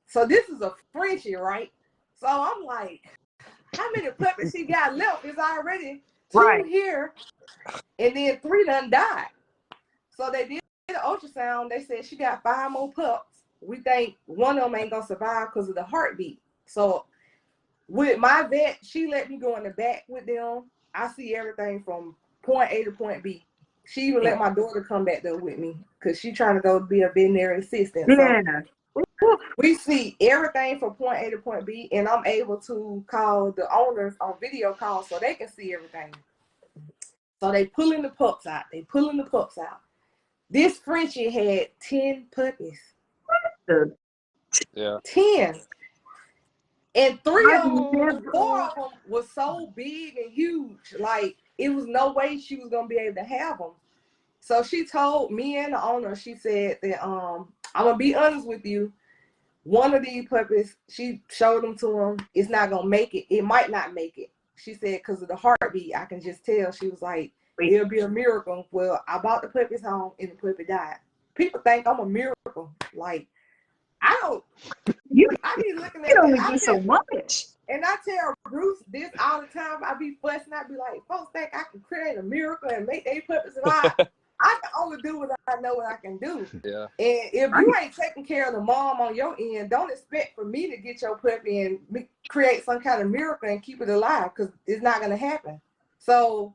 So this is a Frenchie, right? So I'm like, how many puppies she got left? There's already 2 here, and then 3 done died. So they did an ultrasound. They said she got 5 more pups. We think one of them ain't gonna survive because of the heartbeat. So with my vet, she let me go in the back with them. I see everything from point A to point B. She even let my daughter come back there with me because she's trying to go be a veterinary assistant. Yeah. So we see everything from point A to point B, and I'm able to call the owners on video call so they can see everything. So they pulling the pups out. This Frenchie had 10 puppies. Yeah. 10. And 4 of them was so big and huge, like it was no way she was gonna be able to have them. So she told me and the owner, she said that I'm gonna be honest with you. One of these puppies, she showed them to him. It's not gonna make it. It might not make it. She said because of the heartbeat, I can just tell. She was like, it'll be a miracle. Well, I brought the puppies home and the puppy died. People think I'm a miracle. Like, I don't. I be looking at it. only do so much. And I tell Bruce this all the time. I be fussing. I be like, folks think I can create a miracle and make their puppies survive. I can only do what I know what I can do. Yeah. And if you ain't taking care of the mom on your end, don't expect for me to get your puppy and create some kind of miracle and keep it alive, because it's not going to happen. So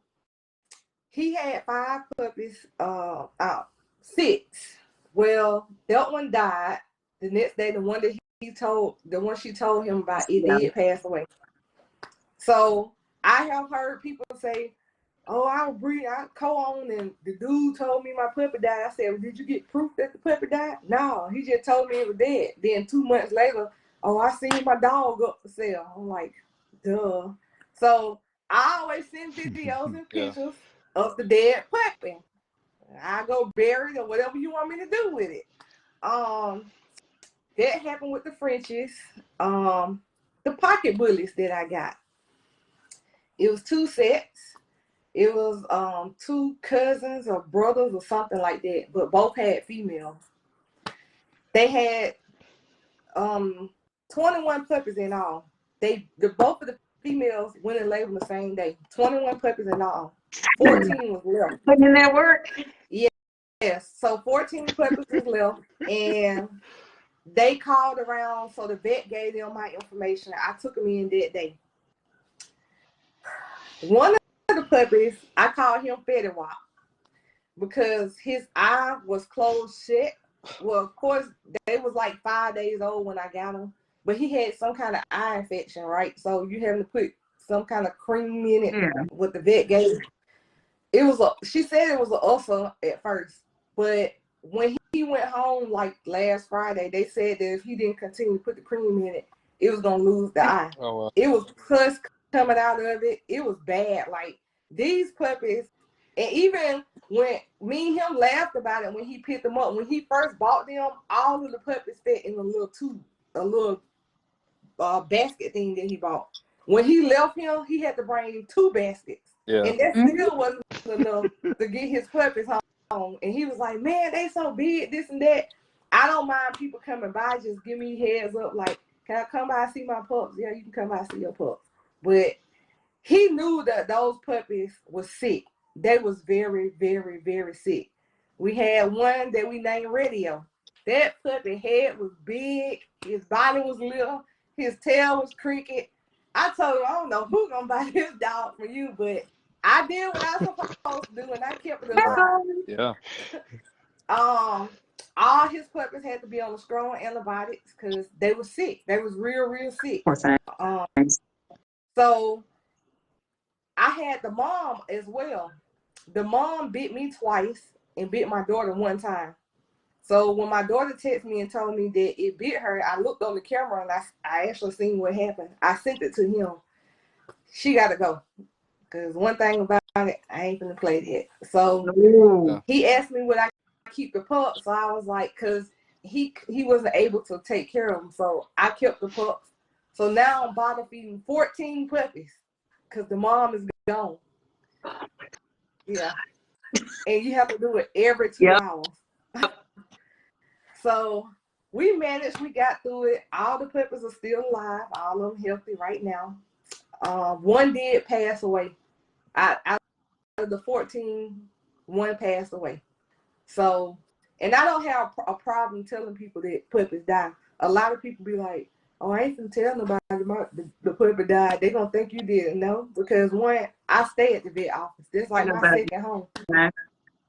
he had 5 puppies, 6. Well, that one died. The next day, the one she told him about, it did pass away. So I have heard people say, oh, I co-owned and the dude told me my puppy died. I said, well, did you get proof that the puppy died? No, he just told me it was dead. Then 2 months later, oh, I seen my dog up for sale. I'm like, duh. So I always send videos and pictures of the dead puppy. I go bury it or whatever you want me to do with it. That happened with the Frenchies. The pocket bullies that I got. It was 2 sets. It was 2 cousins or brothers or something like that, but both had females. They had 21 puppies in all. Both of the females went in labor the same day. 21 puppies in all. 14 was left. Putting in that work. Yes. So 14 puppies was left, and they called around. So the vet gave them my information. I took them in that day. One of the puppies, I call him Fetty Wap because his eye was closed shut. Well, of course, they was like 5 days old when I got him, but he had some kind of eye infection, right? So you having to put some kind of cream in it. Yeah. What the vet gave. It was she said it was an ulcer at first, but when he went home like last Friday, they said that if he didn't continue to put the cream in it, it was gonna lose the eye. Oh, wow. It was pus coming out of it. It was bad. Like these puppies, and even when me and him laughed about it when he picked them up, when he first bought them, all of the puppies fit in a little tube, a little basket thing that he bought. When he left him, he had to bring 2 baskets. Yeah. And that still wasn't enough to get his puppies home. And he was like, man, they so big, this and that. I don't mind people coming by, just give me heads up, like, can I come by and see my pups? Yeah, you can come by and see your pups. But he knew that those puppies were sick. They was very, very, very sick. We had one that we named Radio. That puppy head was big, his body was little, his tail was cricket. I told him, I don't know who's gonna buy this dog for you, but I did what I was supposed to do, and I kept it alive. Yeah. All his puppies had to be on the strong antibiotics because they were sick. They was real, real sick. So I had the mom as well. The mom bit me twice and bit my daughter one time. So when my daughter texted me and told me that it bit her, I looked on the camera and I actually seen what happened. I sent it to him. She got to go. Because one thing about it, I ain't gonna play that. So he asked me would I keep the pups. So I was like, because he wasn't able to take care of them. So I kept the pups. So now I'm bottle feeding 14 puppies because the mom is gone. Yeah. And you have to do it every 2 hours. So we managed, we got through it. All the puppies are still alive. All of them healthy right now. One did pass away. Out of the 14, one passed away. So, and I don't have a problem telling people that puppies die. A lot of people be like, oh, I ain't gonna tell nobody the puppy died. They gonna think you didn't know. Because one, I stay at the vet office. That's like my second home.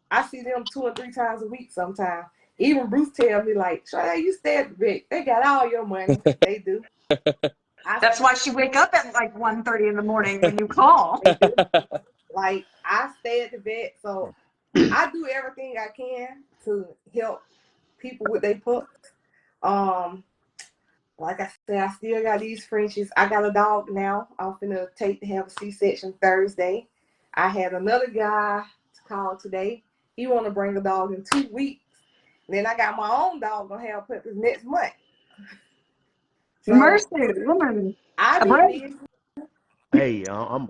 I see them 2 or 3 times a week sometimes. Even Bruce tell me like, Shardea, you stay at the vet. They got all your money. They do. That's why she wake up at like 1:30 in the morning when you call. Like I stay at the vet, so I do everything I can to help people with their pups. Like I said, I still got these Frenchies. I got a dog now. I'm finna take to have a C-section Thursday. I had another guy to call today. He want to bring a dog in 2 weeks. Then I got my own dog gonna have puppies next month. So, Mercy, woman. Hey, I'm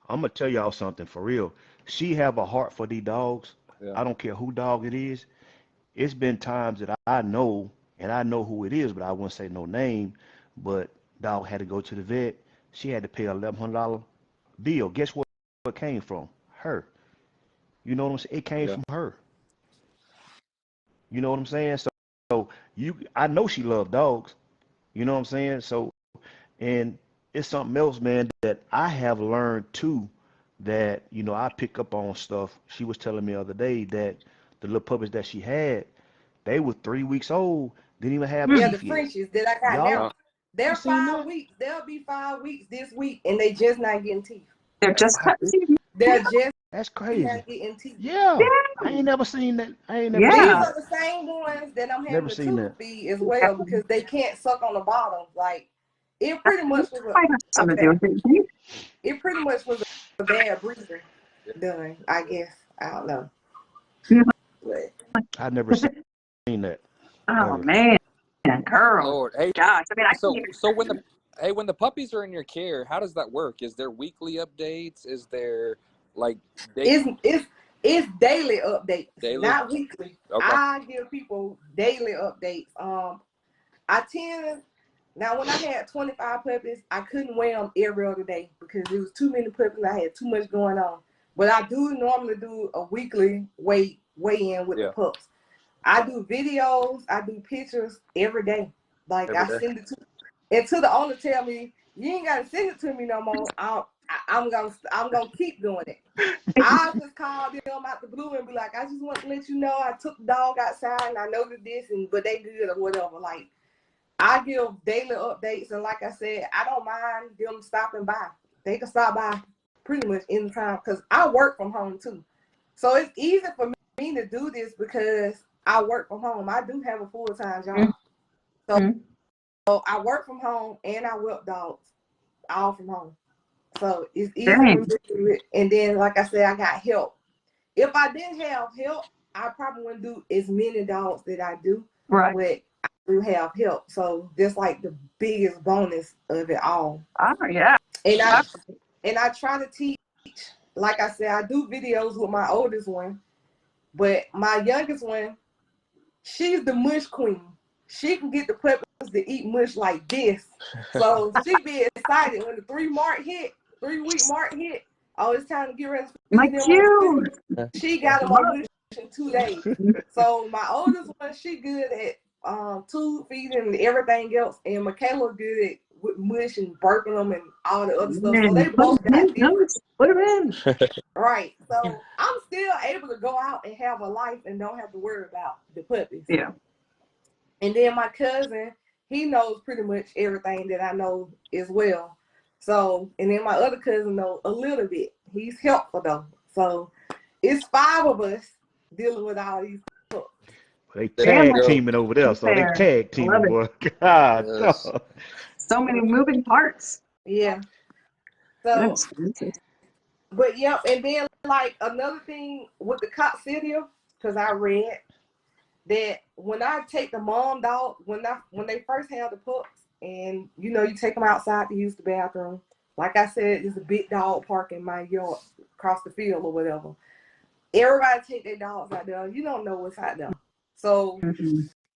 gonna tell y'all something for real. She have a heart for these dogs. Yeah. I don't care who dog it is. It's been times that I know, and I know who it is, but I won't say no name. But dog had to go to the vet. She had to pay $1,100 bill. Guess what it came from? Her. You know what I'm saying? It came from her. You know what I'm saying? So I know she loved dogs. You know what I'm saying? So, and it's something else, man, that I have learned too, that, you know, I pick up on stuff. She was telling me the other day that the little puppies that she had, they were 3 weeks old, didn't even have teeth. Yeah, the Frenchies that I got now, they're 5 weeks. They'll be 5 weeks this week, and they just not getting teeth. They're just That's crazy. Not getting teeth. Yeah. I ain't never seen that. These are the same ones that I'm having to tooth feed as well because they can't suck on the bottom. Like it pretty much was it pretty much was a bad breeder done, I guess. I don't know. But I've never seen that. Oh man, girl. Lord, hey, gosh. I mean, so when the puppies are in your care, how does that work? Is there weekly updates? Is there like it's daily updates, not weekly. Okay. I give people daily updates. Now when I had 25 puppies, I couldn't weigh them every other day because there was too many puppies. I had too much going on. But I do normally do a weekly weigh-in with the pups. I do videos, I do pictures every day. Like I send it to, until the owner tell me, you ain't gotta send it to me no more. I'm gonna keep doing it. I just call them out the blue and be like, I just want to let you know I took the dog outside and I noticed this, but they good or whatever. Like, I give daily updates, and like I said, I don't mind them stopping by. They can stop by pretty much anytime because I work from home too. So it's easy for me to do this because I work from home. I do have a full-time job. So I work from home and I whelp dogs all from home. So it's easy for me to do it. And then, like I said, I got help. If I didn't have help, I probably wouldn't do as many dogs that I do. Right. But I do have help. So that's like the biggest bonus of it all. Oh, yeah. And I try to teach, like I said, I do videos with my oldest one, but my youngest one, she's the mush queen. She can get the puppies to eat mush like this. So she be excited when the 3-week mark hit. Oh, it's time to get ready to My feed them. cute. She got them on mush in 2 days. So my oldest one, she good at tube feeding and everything else, and Michaela good at with mush and burping them and all the other stuff. So they both got different. Put them in. Right. So I'm still able to go out and have a life and don't have to worry about the puppies. Yeah. And then my cousin, he knows pretty much everything that I know as well. So, and then my other cousin knows a little bit. He's helpful though. So it's 5 of us dealing with all these pups. They tag teaming over there, so they tag teaming. Boy. God, Yes. So many moving parts. Yeah. So, but yeah, and then like another thing with the coccidia, because I read that when I take the mom dog, when they first have the pups, and you know, you take them outside to use the bathroom. Like I said, there's a big dog park in my yard across the field or whatever. Everybody take their dogs out there. You don't know what's out there. So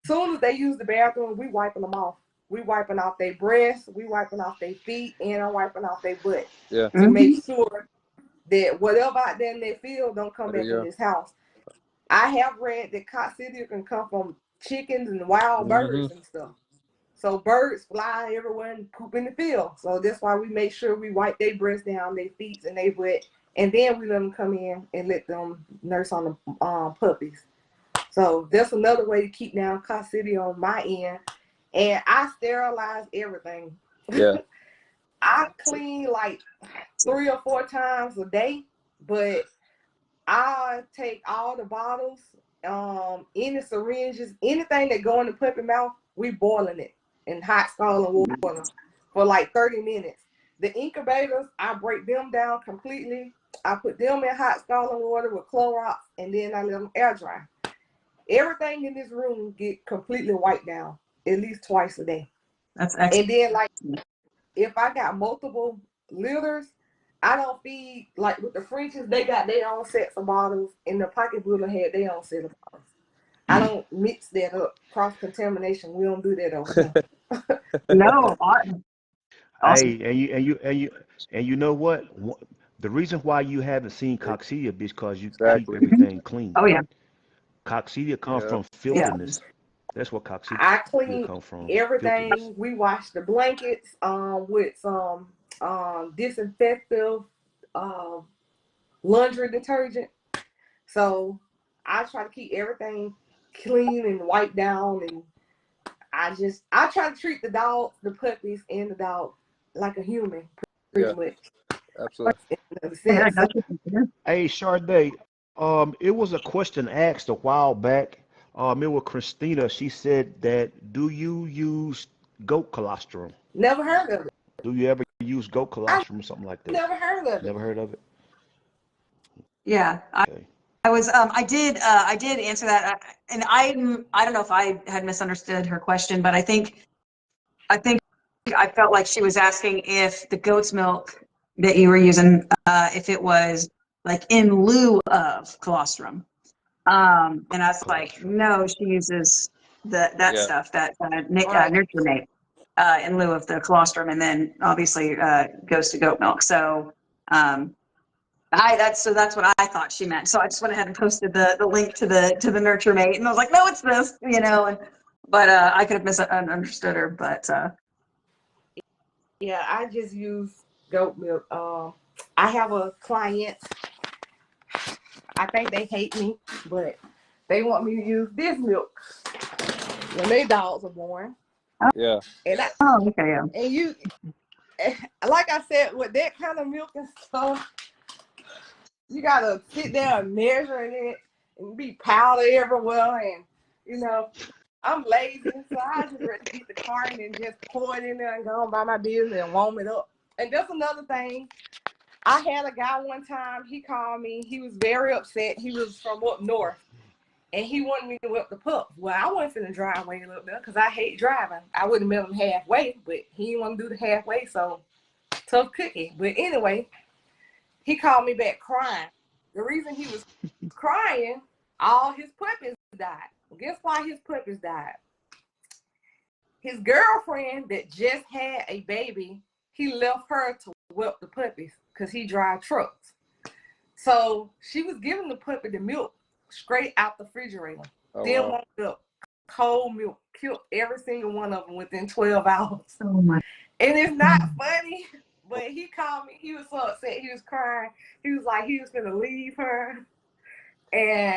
soon as they use the bathroom, we wiping them off. We wiping off their breasts, we wiping off their feet, and I'm wiping off their butt. Yeah. To make sure that whatever out there in their field don't come back in this house. I have read that coccidia can come from chickens and wild birds and stuff. So birds fly everywhere and poop in the field. So that's why we make sure we wipe their breasts down, their feet, and their butt, and then we let them come in and let them nurse on the puppies. So that's another way to keep down coccidia on my end. And I sterilize everything. Yeah. I clean like 3 or 4 times a day, but I take all the bottles, any syringes, anything that go in the puppy mouth, we boiling it in hot scalding water for like 30 minutes. The incubators, I break them down completely. I put them in hot scalding water with Clorox, and then I let them air dry. Everything in this room get completely wiped down at least twice a day. That's excellent. And then like if I got multiple litters, I don't feed, like with the Frenchies, they got their own sets of bottles, and the pocket bullet had their own set of bottles. I don't mix that up, cross-contamination. We don't do that over here. No. Hey, and you know what? The reason why you haven't seen coccidia is because you keep everything clean. Oh, yeah. Coccidia comes from filthiness. That's what coccidia I clean come from. everything. Filthiness. We wash the blankets with some disinfectant laundry detergent. So I try to keep everything clean and wiped down, and I try to treat the puppies and the dog like a human, pretty much. Absolutely. Hey, Shardae, it was a question asked a while back. It was Christina. She said that, do you use goat colostrum? Never heard of it. Do you ever use goat colostrum or something like that? Never heard of it. Never heard of it? Yeah. Okay. I did answer that, and I don't know if I had misunderstood her question, but I think I felt like she was asking if the goat's milk that you were using, if it was like in lieu of colostrum. And I was like, no, she uses that stuff, that nutrimate, in lieu of the colostrum, and then obviously goes to goat milk. So that's what I thought she meant. So I just went ahead and posted the link to the nutrimate, and I was like, no, it's this, but I could have misunderstood her, but yeah, I just use goat milk. I have a client. I think they hate me, but they want me to use this milk when their dogs are born. Yeah. And Oh, okay. Yeah. and you, like I said, with that kind of milk and stuff, you gotta sit there and measure it and be powder everywhere. And you know, I'm lazy, so I just ready to get the carton and just pour it in there and go on by my business and warm it up. And that's another thing. I had a guy one time, he called me, he was very upset. He was from up north and he wanted me to whip the pup. Well, I wasn't finna drive way up there because I hate driving. I wouldn't have met him halfway, but he didn't want to do the halfway, so tough cookie. But anyway, he called me back crying. The reason he was crying, all his puppies died. Guess why his puppies died? His girlfriend that just had a baby, he left her to whelp the puppies because he drives trucks. So she was giving the puppy the milk straight out the refrigerator. Oh, Then wow. warmed up, cold milk, killed every single one of them within 12 hours. Oh my. And it's not funny, but he called me. He was so upset. He was crying. He was like, he was going to leave her. And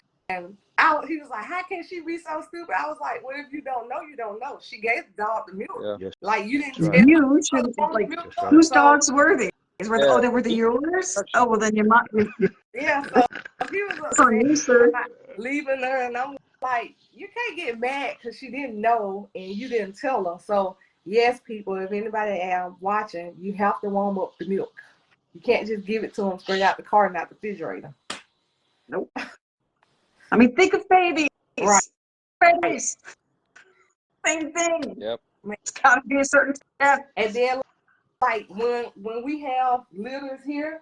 he was like, how can she be so stupid? I was like, well, if you don't know, you don't know. She gave the dog the milk. Yeah. Yes, Like, you didn't that's tell right. You should like milk. That's right. whose So, dogs were these? Were Yeah. oh, they were the yours? Oh, well, then you might. yeah, so he was That's on upset you, sir. about leaving her. And I'm like, you can't get mad because she didn't know and you didn't tell her. So, yes, people, if anybody watching, you have to warm up the milk. You can't just give it to them straight out the carton, out the refrigerator. Nope. I mean, think of babies. Right. Babies. Same thing. Yep. It's got to be a certain step. And then, like, when we have litters here,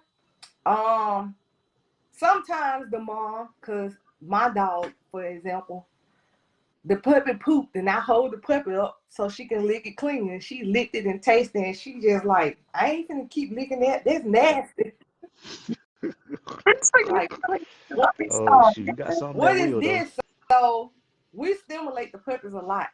sometimes the mom, because my dog, for example, the puppy pooped and I hold the puppy up so she can lick it clean. And she licked it and tasted it and she just like, I ain't gonna keep licking that. That's nasty. It's Like, what, Oh shoot, you got something what that is will though. this? So we stimulate the puppies a lot.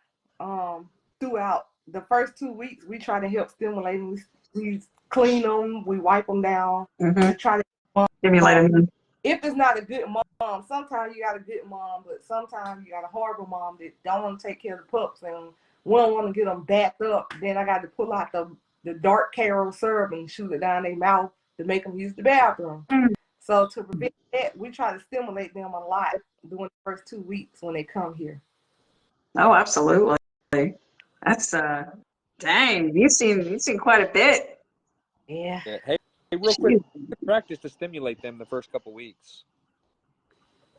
Throughout the first 2 weeks, we try to help stimulate them. We clean them, we wipe them down. We try to stimulate them. if it's not a good mom, sometimes you got a good mom, but sometimes you got a horrible mom that don't want to take care of the pups and one want to get them backed up. Then I got to pull out the dark Karo syrup and shoot it down their mouth to make them use the bathroom. So to prevent that, we try to stimulate them a lot during the first 2 weeks when they come here. Oh, absolutely. That's dang. You've seen quite a bit. Yeah. Yeah. Hey, real quick, practice to stimulate them the first couple weeks.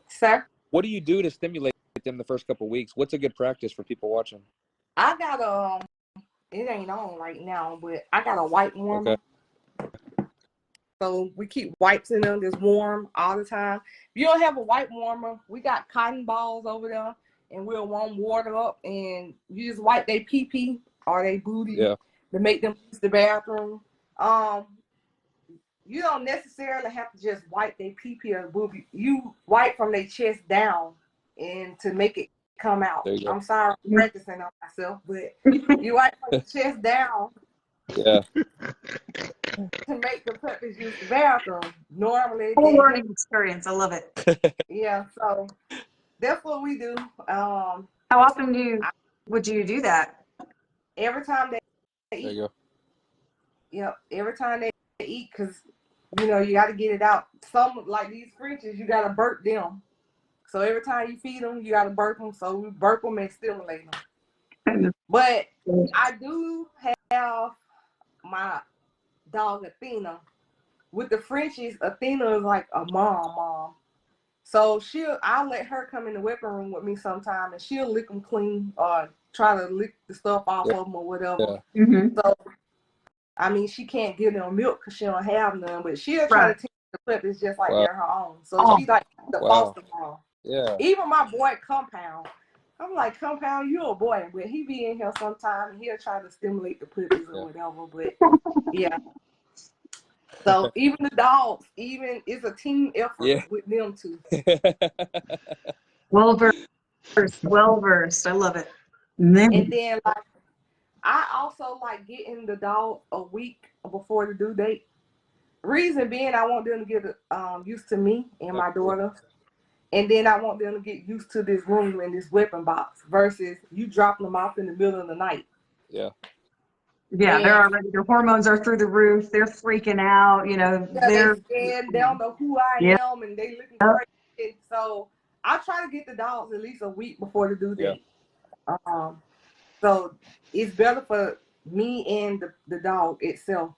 Sir? What do you do to stimulate them the first couple weeks? What's a good practice for people watching? I got it ain't on right now, but I got a white warmer. Okay. So we keep wipes in them that's warm all the time. If you don't have a white warmer, we got cotton balls over there and we'll warm water up and you just wipe their pee-pee or their booty to make them use the bathroom. You don't necessarily have to just wipe their pee-pee or booty. You wipe from their chest down and to make it come out. I'm sorry I'm practicing on myself, but you wipe from the chest down to make the puppies use the bathroom. Normally, Whole learning experience. I love it. yeah, so that's what we do. How often would you do that? Every time they eat. There you go. Yep, every time they eat, because you know you got to get it out. Some like these Frenchies, you got to burp them. So every time you feed them, you got to burp them. So we burp them and stimulate them. But I do have my dog Athena. With the Frenchies, Athena is like a mom. So I'll let her come in the weapon room with me sometime, and she'll lick them clean or try to lick the stuff off of them or whatever. So, I mean, she can't give them milk because she don't have none, but she'll try to teach the puppies just like they're her own. So she's like the foster mom. Yeah. Even my boy Compound, I'm like, Compound, you a boy, but he be in here sometime and he'll try to stimulate the puppies or whatever. But yeah. So even the dogs, it's a team effort with them too. Well versed. I love it. And then like I also like getting the dog a week before the due date. Reason being, I want them to get used to me and my cool. daughter. And then I want them to get used to this room and this weapon box versus you dropping them off in the middle of the night. Yeah. Yeah, And they're already, their hormones are through the roof. They're freaking out, you know, they scared, they don't know who I yeah. am, and they looking crazy. So I try to get the dogs at least a week before the due date. So it's better for me and the dog itself.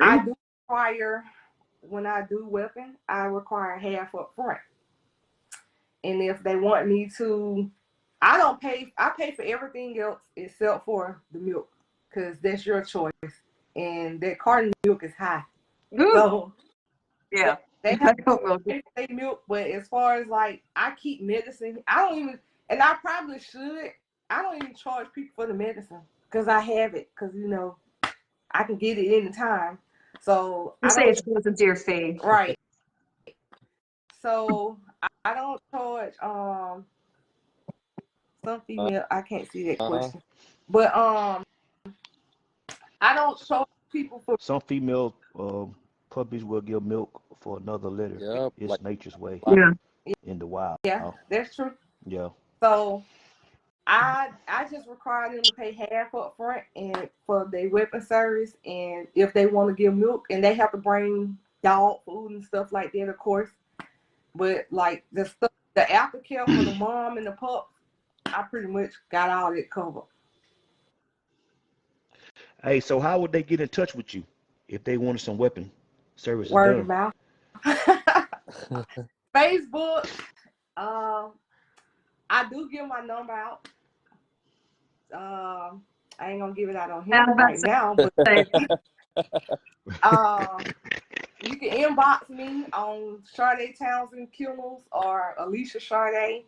I do require, when I do weapon, I require half up front. And if they want me to, I pay for everything else except for the milk, because that's your choice. And that carton milk is high. Ooh. So Yeah. they have to pay for their milk, but as far as like, I keep medicine, I don't even, and I probably should, I don't even charge people for the medicine because I have it, because, you know, I can get it anytime. So You say it's goes into your fee. right. So I don't charge some female, I can't see that question. But I don't charge people for Some female puppies will give milk for another litter. Yep. It's Like, nature's way Yeah. in the wild. yeah, that's true. Yeah. So I just require them to pay half up front and for their weapon service, and if they want to give milk, and they have to bring dog food and stuff like that, of course. But like the stuff, the aftercare for the mom and the pup, I pretty much got all that covered. Hey, so how would they get in touch with you if they wanted some weapon services Word of done? mouth. Facebook. I do give my number out. I ain't gonna give it out on here right now, but you can inbox me on Shardea Townsend Kennels or Alicia Shardae,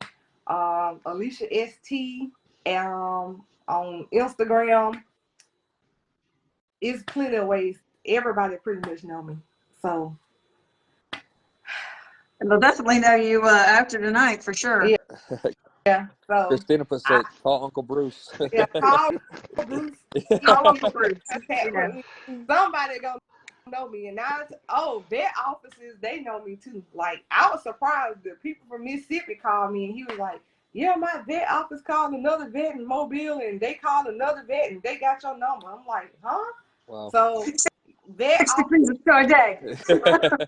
Alicia ST, on Instagram. It's plenty of ways. Everybody pretty much know me, so. And they'll definitely know you after tonight for sure. Yeah. Yeah. So Christina said, call Uncle Bruce. Yeah, call Bruce. Call Uncle Bruce. Yeah. Somebody gonna know me, and now vet offices, they know me too. Like, I was surprised that people from Mississippi called me, and he was like, "Yeah, my vet office called another vet in Mobile, and they called another vet, and they got your number." I'm like, "Huh?" Wow. So vet 6 degrees of Shardea.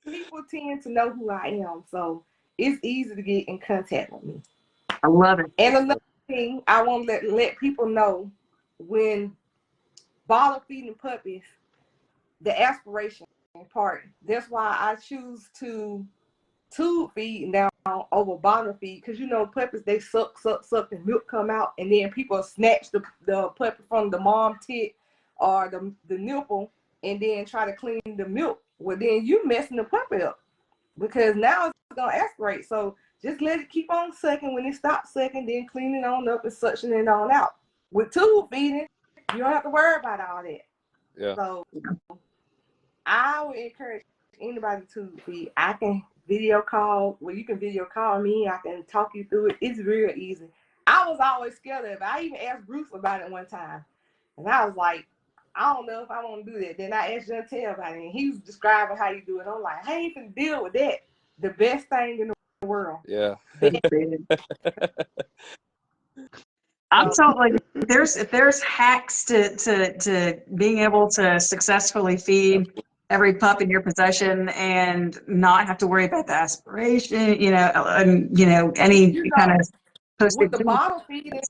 people tend to know who I am, so it's easy to get in contact with me. I love it. And another thing I want to let people know, when bottle feeding puppies, the aspiration part, that's why I choose to tube feed now over bottle feed, because, you know, puppies, they suck, and milk come out, and then people snatch the puppy from the mom tit or the nipple and then try to clean the milk. Well, then you messing the puppy up, because now it's going to aspirate. So just let it keep on sucking. When it stops sucking, then clean it on up and suction it on out. With tube feeding, you don't have to worry about all that. Yeah. So I would encourage anybody to feed. I can video call. Well, you can video call me. I can talk you through it. It's real easy. I was always scared of it. I even asked Bruce about it one time, and I was like, I don't know if I want to do that. Then I asked Jantel about it, and he was describing how you do it. I'm like, I ain't gonna deal with that. The best thing in the world. Yeah. I'm totally. If there's hacks to being able to successfully feed every pup in your possession and not have to worry about the aspiration, you know, and any kind of with the bottle feeding,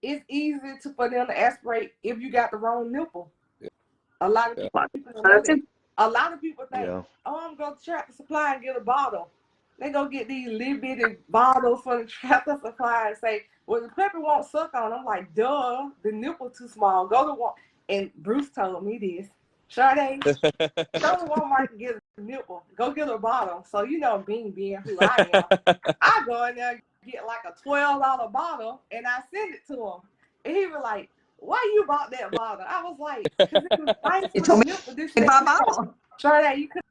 it's easy for them to aspirate if you got the wrong nipple. Yeah. A lot of people know that. A lot of people think, Yeah. "Oh, I'm going to Tractor Supply and get a bottle." They go get these little bitty bottles from the Tractor Supply and say, "Well, the puppy won't suck on." I'm like, "Duh, the nipple too small. Go to Walmart." And Bruce told me this. Shardea, go to Walmart and get a nipple. Go get a bottle. So, you know, being who I am, I go in there and get like a $12 bottle, and I send it to him. And he was like, "Why you bought that bottle?" I was like, "Because it was nice You for told the me nipple." This to buy a bottle. Shardea, you could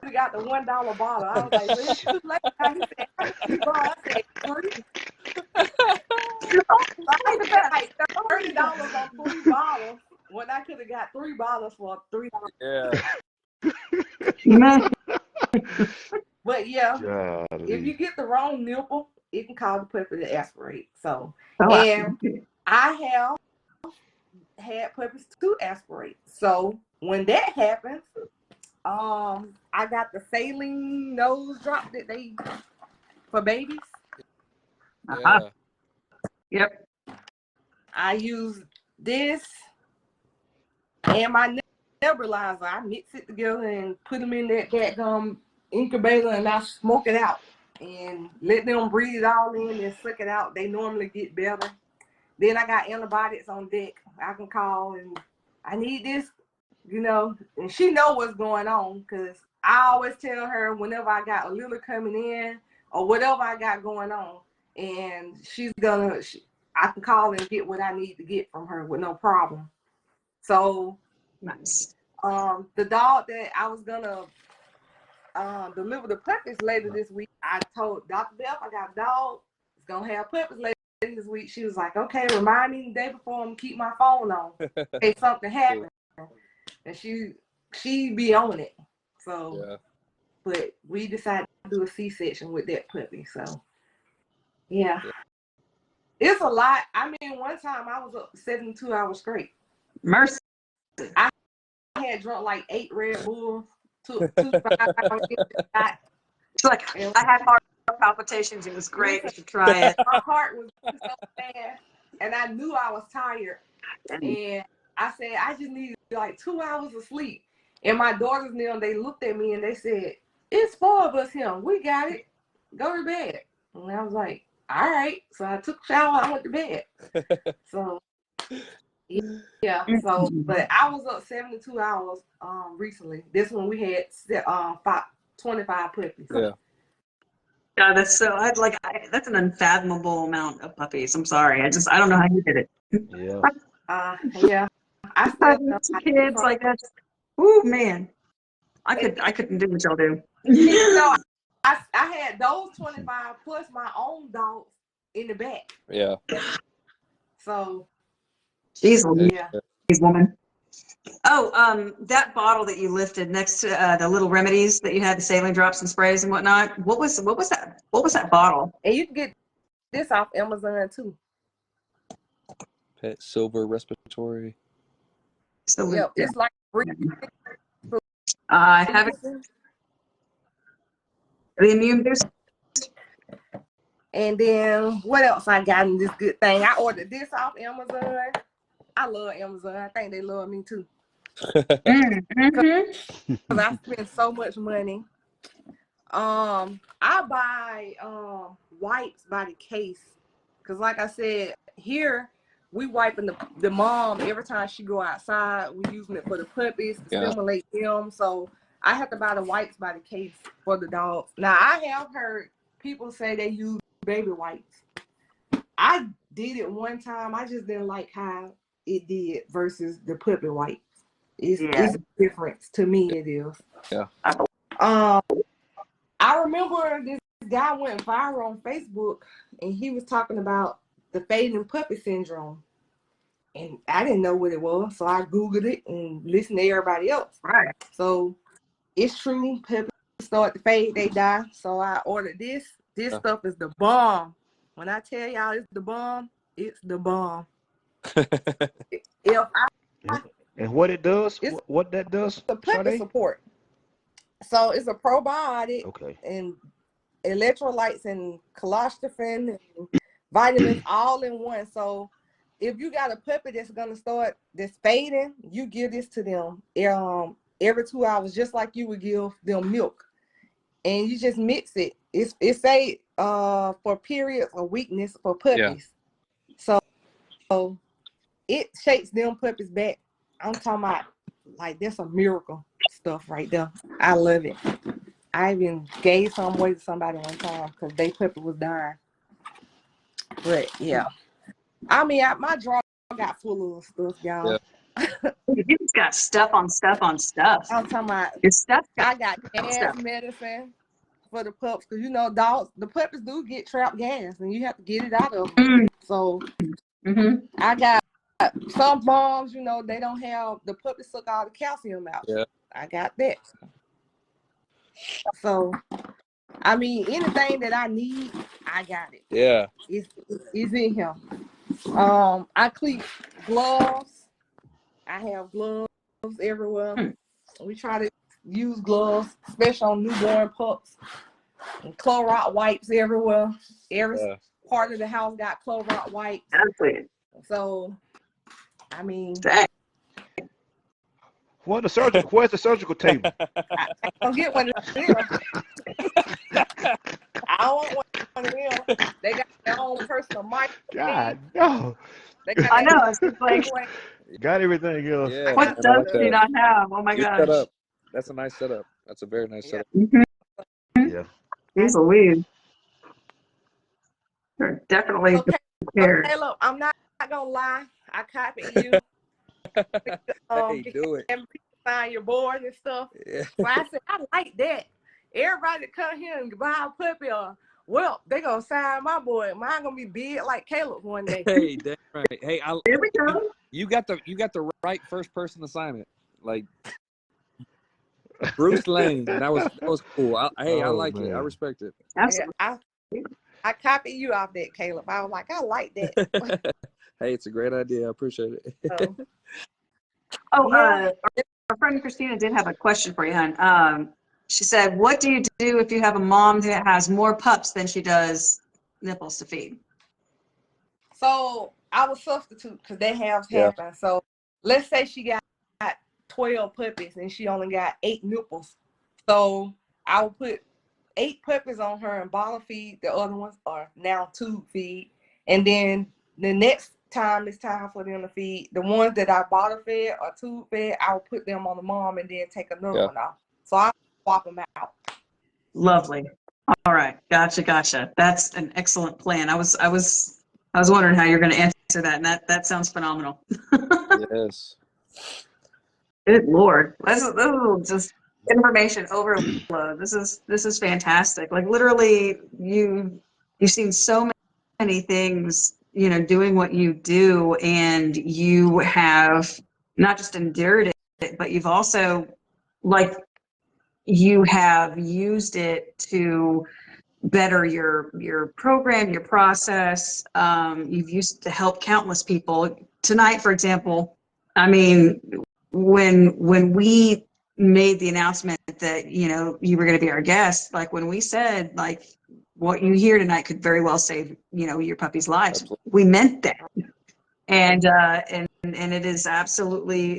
have got the $1 bottle. I was like, "Well, it's too late." He said, "How much you bought?" I said, "3." I spent like $30 on 3 bottles when I could have got 3 bottles for $3. Yeah. But yeah, if Golly. you get the wrong nipple, it can cause the puppy to aspirate. So, Oh, and I have had puppies to aspirate. So when that happens, I got the saline nose drop that they for babies. Yeah. Yep. I use this and my nebulizer. I mix it together and put them in that incubator, and I smoke it out and let them breathe it all in and suck it out. They normally get better. Then I got antibiotics on deck. I can call and I need this, and she know what's going on, because I always tell her whenever I got a little coming in or whatever I got going on, and I can call and get what I need to get from her with no problem. So Nice. the dog that I was gonna deliver the puppies later this week, I told Dr. Beth I got a dog. It's gonna have puppies later this week. She was like, okay, remind me the day before and keep my phone on in case something happens. And she be on it. So Yeah. but we decided to do a C-section with that puppy. So yeah. It's a lot. I mean, one time I was up 72 hours straight. Mercy. I had drunk like 8 Red Bulls, took 2 5-hour shots. It's like, I had heart palpitations. It was great. You should try it. My heart was so fast, and I knew I was tired. And I said, I just need like 2 hours of sleep. And my daughters and them, they looked at me and they said, it's 4 of us here. We got it. Go to bed. And I was like, all right. So I took a shower. I went to bed. So yeah. So, but I was up 72 hours recently. This one we had 25 puppies. Yeah. Yeah, that's that's an unfathomable amount of puppies. I'm sorry. I don't know how you did it. Yeah. Yeah. I still Kids like that. Ooh, man. I couldn't do what y'all do. I had those 25 plus my own dogs in the back. Yeah. So Jeez, yeah. woman. Oh, that bottle that you lifted next to the little remedies that you had, the saline drops and sprays and whatnot. What was that? What was that bottle? And you can get this off Amazon too. Pet silver respiratory. So Yep, it's like I have it. The immune boost. And then what else I got in this good thing? I ordered this off Amazon. I love Amazon. I think they love me too. Mm-hmm. Because I spend so much money. I buy wipes by the case. Because like I said, here we wiping the mom every time she go outside. We using it for the puppies to stimulate them. So I have to buy the wipes by the case for the dogs. Now I have heard people say they use baby wipes. I did it one time. I just didn't like how it did versus the puppy wipes. It's a difference to me. It is. Yeah. I remember this guy went viral on Facebook, and he was talking about the fading puppy syndrome, and I didn't know what it was, so I Googled it and listened to everybody else. Right. So it's true. Puppies start to fade, they die. So I ordered this. This stuff is the bomb. When I tell y'all it's the bomb, it's the bomb. And what it does? What that does? The puppy support. So it's a probiotic and electrolytes and colostrophin and vitamins all in one. So if you got a puppy that's fading, you give this to them every 2 hours, just like you would give them milk. And you just mix it. It's say for periods of weakness for puppies. Yeah. So it shakes them puppies back. I'm talking about like that's a miracle stuff right there. I love it. I even gave some away to somebody one time because their puppy was dying. But yeah, I mean, my drawer got full of stuff, y'all. Yeah. You just got stuff on stuff on stuff. I'm talking about your stuff. I got gas medicine for the pups because dogs, the puppies do get trapped gas and you have to get it out of them. So I got some moms, they don't have the puppies suck all the calcium out. Yeah. I got that. So, I mean, anything that I need, I got it. Yeah. It's in here. I keep gloves. I have gloves everywhere. We try to use gloves, especially on newborn pups. And Clorox wipes everywhere. Every part of the house got Clorox wipes. Exactly. So, I mean, Where's the surgical table? I don't get one of them. I don't want one of them. They got their own personal mic. God, no. They got I know. It's just like, Got everything else. Yeah, what man, I does like she that. not have? Oh my Good gosh. setup. That's a nice setup. That's a very nice setup. Yeah. Jeez Louise. They're definitely So, prepared. Caleb, I'm not gonna lie. I copied you. Hey, do it. And people sign your board and stuff. Yeah. So I said, I like that. Everybody that come here and buy a puppy, well, they gonna sign my board. Mine gonna be big like Caleb one day. Hey, damn right. Hey, Here we go. you got the right first person to sign it. Like Bruce Lane. That was cool. I like it. I respect it. Absolutely. Yeah, I copied you off that, Caleb. I was like, I like that. Hey, it's a great idea. I appreciate it. So, Our friend Christina did have a question for you, hon. She said, what do you do if you have a mom that has more pups than she does nipples to feed? so I would substitute because that has happened. So let's say she got 12 puppies and she only got 8 nipples. So I would put 8 puppies on her and bottle feed. The other ones are now tube feed. And then the next time it's time for them to feed, the ones that I bottle fed or tube fed, I would put them on the mom and then take another one off. So I swap them out. Lovely. All right. Gotcha. That's an excellent plan. I was wondering how you're going to answer that, and that sounds phenomenal. Yes. Good Lord. This is just information overload. This is fantastic. Like literally you've seen so many things, doing what you do, and you have not just endured it, but you've also, like, you have used it to better your program, your process. You've used it to help countless people. Tonight, for example, I mean, when we made the announcement that you were going to be our guest, like when we said like what you hear tonight could very well save your puppies' lives, we meant that. And it is absolutely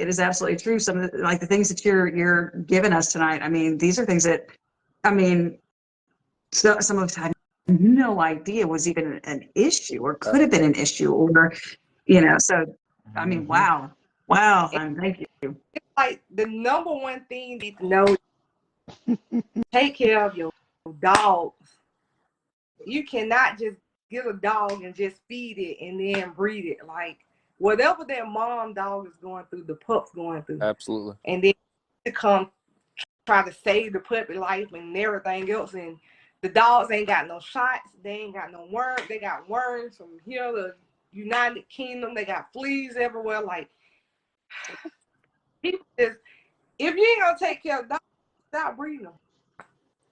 true. Some of the things that you're giving us tonight, I mean, these are things that, I mean, so some of us had no idea was even an issue or could have been an issue, or so I mean, wow, thank you. It's like the number one thing you need to know: take care of your dogs. You cannot just get a dog and just feed it and then breed it. Like whatever their mom dog is going through, the pup's going through. Absolutely. And then to come try to save the puppy life and everything else, and the dogs ain't got no shots, they ain't got no worms, they got worms from here to United Kingdom, they got fleas everywhere. Like, people just, if you ain't gonna take care of dogs, stop breeding them.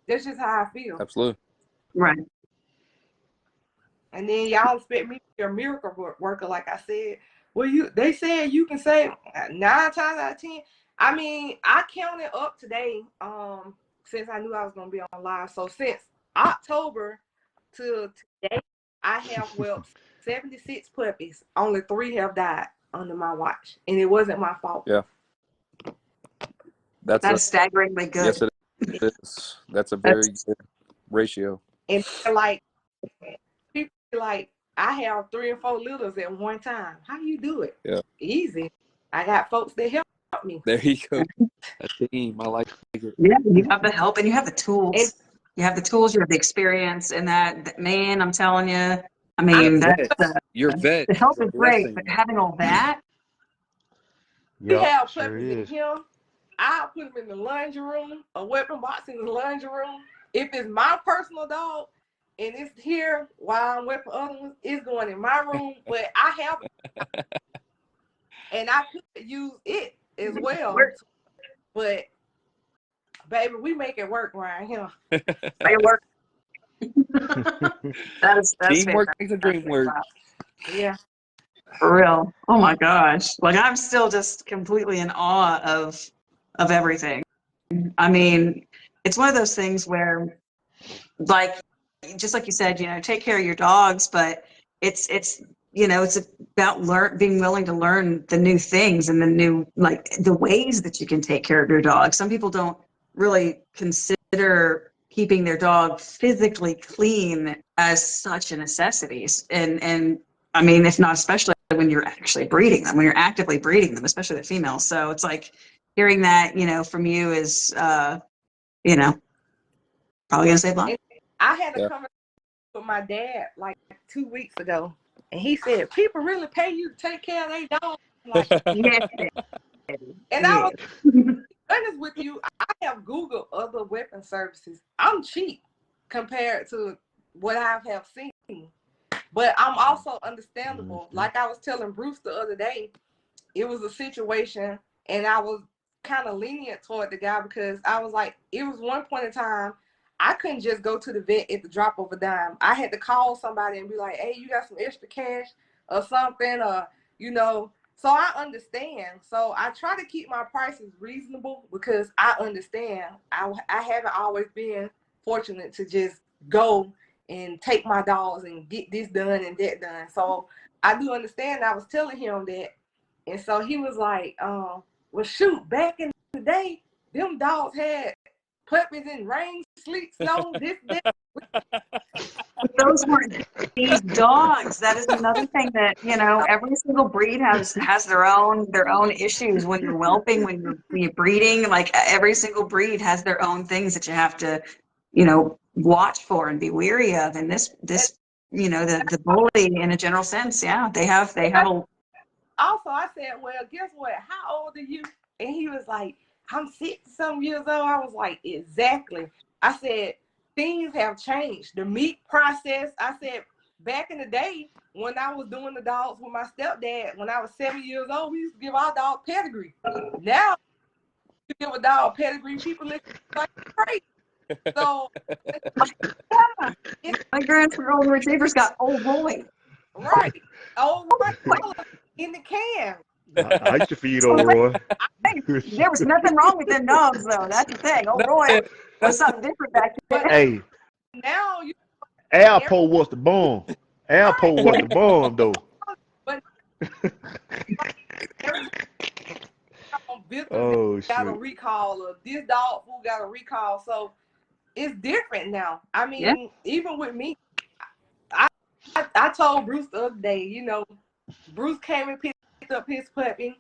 That's just how I feel. Absolutely. Right. And then y'all expect me to be a miracle worker, like I said. Well, they said you can save 9 times out of 10. I mean, I counted up today, since I knew I was gonna be on live. So since October to today, I have whelped 76 puppies. Only 3 have died under my watch, and it wasn't my fault. Yeah. That's staggeringly good. Yes, it is. That's a very good ratio. And like, people like, I have 3 or 4 litters at one time. How do you do it? Yeah. Easy. I got folks that help me. There you go. A team. I like it. Yeah, you have the help and you have the tools. You have the experience, and that man, I'm telling you, I mean, your vet. The help is great, but having all that. We have puppies in here. I'll put them in the laundry room, a weapon box in the laundry room. If it's my personal dog and it's here while I'm weapon other ones, it's going in my room. But I have it. And I could use it as well. But Baby, we make it work around here. They work. That's Teamwork fantastic. makes the dream work. Wow. Yeah. For real. Oh my gosh. Like I'm still just completely in awe of everything. I mean, it's one of those things where, like, just like you said, take care of your dogs, but it's it's about being willing to learn the new things and the new, like, the ways that you can take care of your dog. Some people don't really consider keeping their dog physically clean as such a necessity. And I mean, if not, especially when you're actually breeding them, when you're actively breeding them, especially the females. So it's like hearing that, from you is, you know, probably gonna save lives. I had a conversation with my dad like 2 weeks ago, and he said, "People really pay you to take care of their dogs." Like, Yes. and I was honest with you, I have Googled other weapon services. I'm cheap compared to what I have seen, but I'm also understandable. Like I was telling Bruce the other day, it was a situation, and I was kind of lenient toward the guy because I was like, it was one point in time, I couldn't just go to the vet at the drop of a dime. I had to call somebody and be like, hey, you got some extra cash or something, or, so I understand. So I try to keep my prices reasonable because I understand. I haven't always been fortunate to just go and take my dogs and get this done and that done. So I do understand. I was telling him that. And so he was like, well, shoot, back in the day, them dogs had puppies in rain, sleet, snow, this, that. Those weren't these dogs. That is another thing that, every single breed has their own issues when you're whelping, when you're breeding. Like every single breed has their own things that you have to, watch for and be weary of. And this the bully, in a general sense, yeah, they have a. Also, I said, well, guess what? How old are you? And he was like, I'm 60-some years old. I was like, exactly. I said, things have changed. The meat process, I said, back in the day, when I was doing the dogs with my stepdad, when I was 7 years old, we used to give our dog pedigree. Now, you give a dog pedigree, people look like crazy. So, my grandson golden retrievers got Old Roy. Right. Old Roy in the can. I used to feed old Roy. There was nothing wrong with them dogs, though. That's the thing. Old Roy was something different back then. Hey, now Alpo was the bomb. Alpo was the bomb, though. But Oh, got a shit. recall, or this dog who got a recall. So it's different now. I mean, even with me, I told Bruce the other day, Bruce came and picked up his puppy,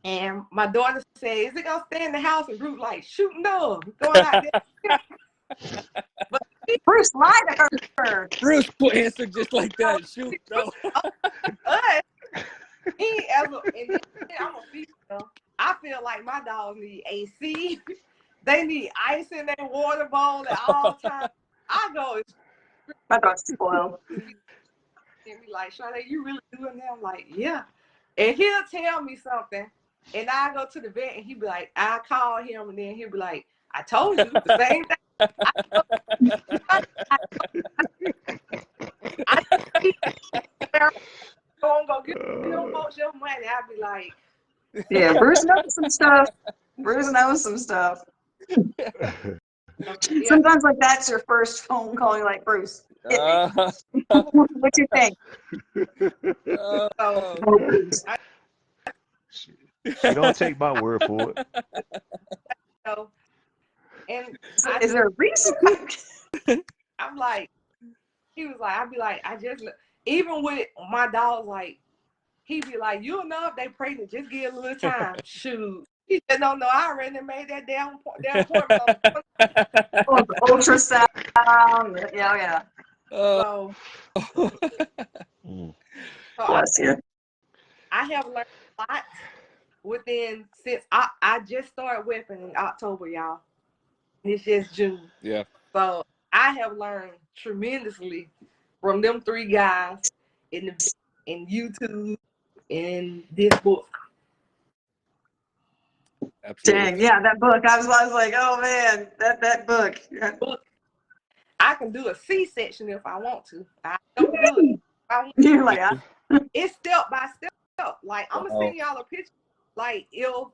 and my daughter said, "Is it gonna stay in the house?" And Bruce like, "Shoot, no, going out there." But Bruce lied to her. Bruce will answer just like that. Shoot, no. He ever, and then I'm a female. I feel like my dogs need AC. They need ice in their water bowl at all times. I go, My dog's spoiled. and be like, Shardea, you really doing that? I'm like, yeah. And he'll tell me something, and I go to the vet, and he'll be like, I call him, and then he'll be like, I told you the same thing. Go get them folks your money. I'll be like, yeah, Bruce knows some stuff. Bruce knows some stuff. Sometimes, like, that's your first phone call. You're like, Bruce, what you think? She don't take my word for it. And is there a reason? I'm like, he was like, I'd be like, even with my dogs, like, he'd be like, you'll know if they pregnant, just give a little time. Shoot. He said, no, I already made that damn appointment. Ultrasound. Yeah. So Bless you. I have learned a lot since I just started whipping in October, y'all. It's just June. Yeah. So I have learned tremendously from them 3 guys in YouTube and this book. Absolutely. Dang, yeah, that book. I was like, oh man, that book. Yeah. I can do a C-section if I want to. I don't do it. You're like, It's step by step. Like, I'm gonna Wow. send y'all a picture. Like, if,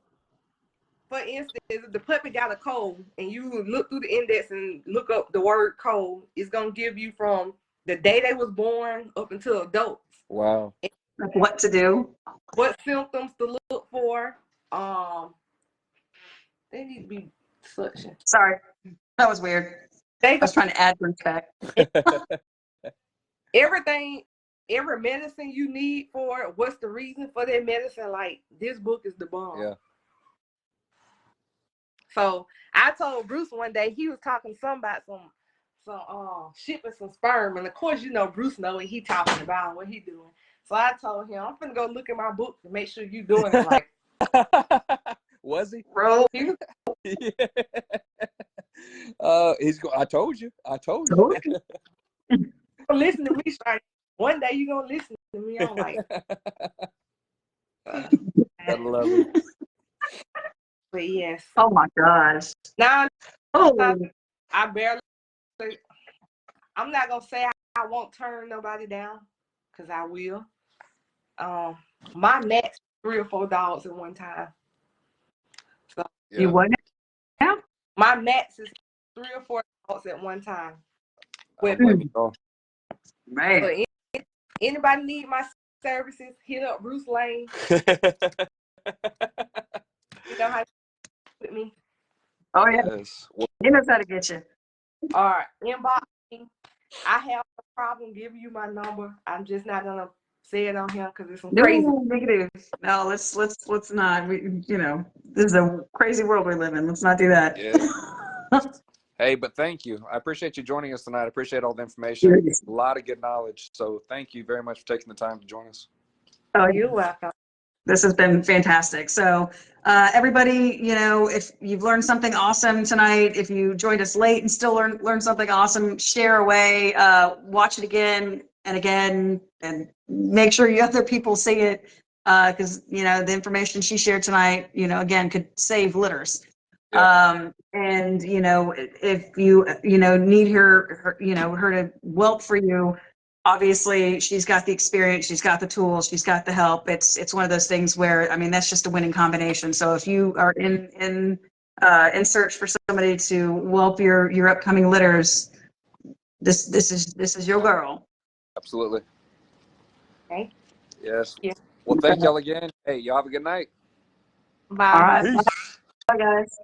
for instance, if the puppy got a cold and you look through the index and look up the word cold, it's gonna give you from the day they was born up until adults. Wow. like what to do. What symptoms to look for. They need to be suction. Sorry, that was weird. I was trying to add respect. Everything, every medicine you need for it, what's the reason for that medicine? Like, this book is the bomb. Yeah. So I told Bruce one day, he was talking some about some shipping some sperm, and of course, you know, Bruce know what he talking about, what he doing. So I told him, I'm finna go look at my book to make sure you doing it right. Was he? Bro, Yeah. I told you. Listen to me, Shardea. One day you gonna listen to me. I'm like, I love it. but yes. oh my gosh. Now Oh, I barely. I'm not gonna say I won't turn nobody down, cause I will. My max 3 or 4 dogs at one time. So you what now? my max is 3 or 4 dogs at one time. I don't blame you at all. Right. So anybody need my services, hit up Bruce Lane. You know how to with me. Oh yeah, Yes. Well, he knows how to get you. Or inbox me. I have a problem giving you my number. I'm just not gonna say it on here because it's some crazy. No, negative. No, let's not. We, you know, this is a crazy world we live in. Let's not do that. yeah. Hey, but thank you. I appreciate you joining us tonight. I appreciate all the information. A lot of good knowledge. So thank you very much for taking the time to join us. Oh, You're welcome. this has been fantastic. So everybody, you know, if you've learned something awesome tonight, if you joined us late and still learn something awesome, share away, watch it again and again, and make sure you other people see it, because, you know, the information she shared tonight, you know, again, could save litters. Yeah. And, you know, if you, you know, need her, you know, her to whelp for you, obviously she's got the experience, she's got the tools, she's got the help. It's one of those things where, I mean, that's just a winning combination. So if you are in search for somebody to whelp your upcoming litters, this is your girl. Absolutely. Okay. Yes. Yeah. Well, thank y'all again. Hey, y'all have a good night. Bye. All right. Peace. Bye, guys.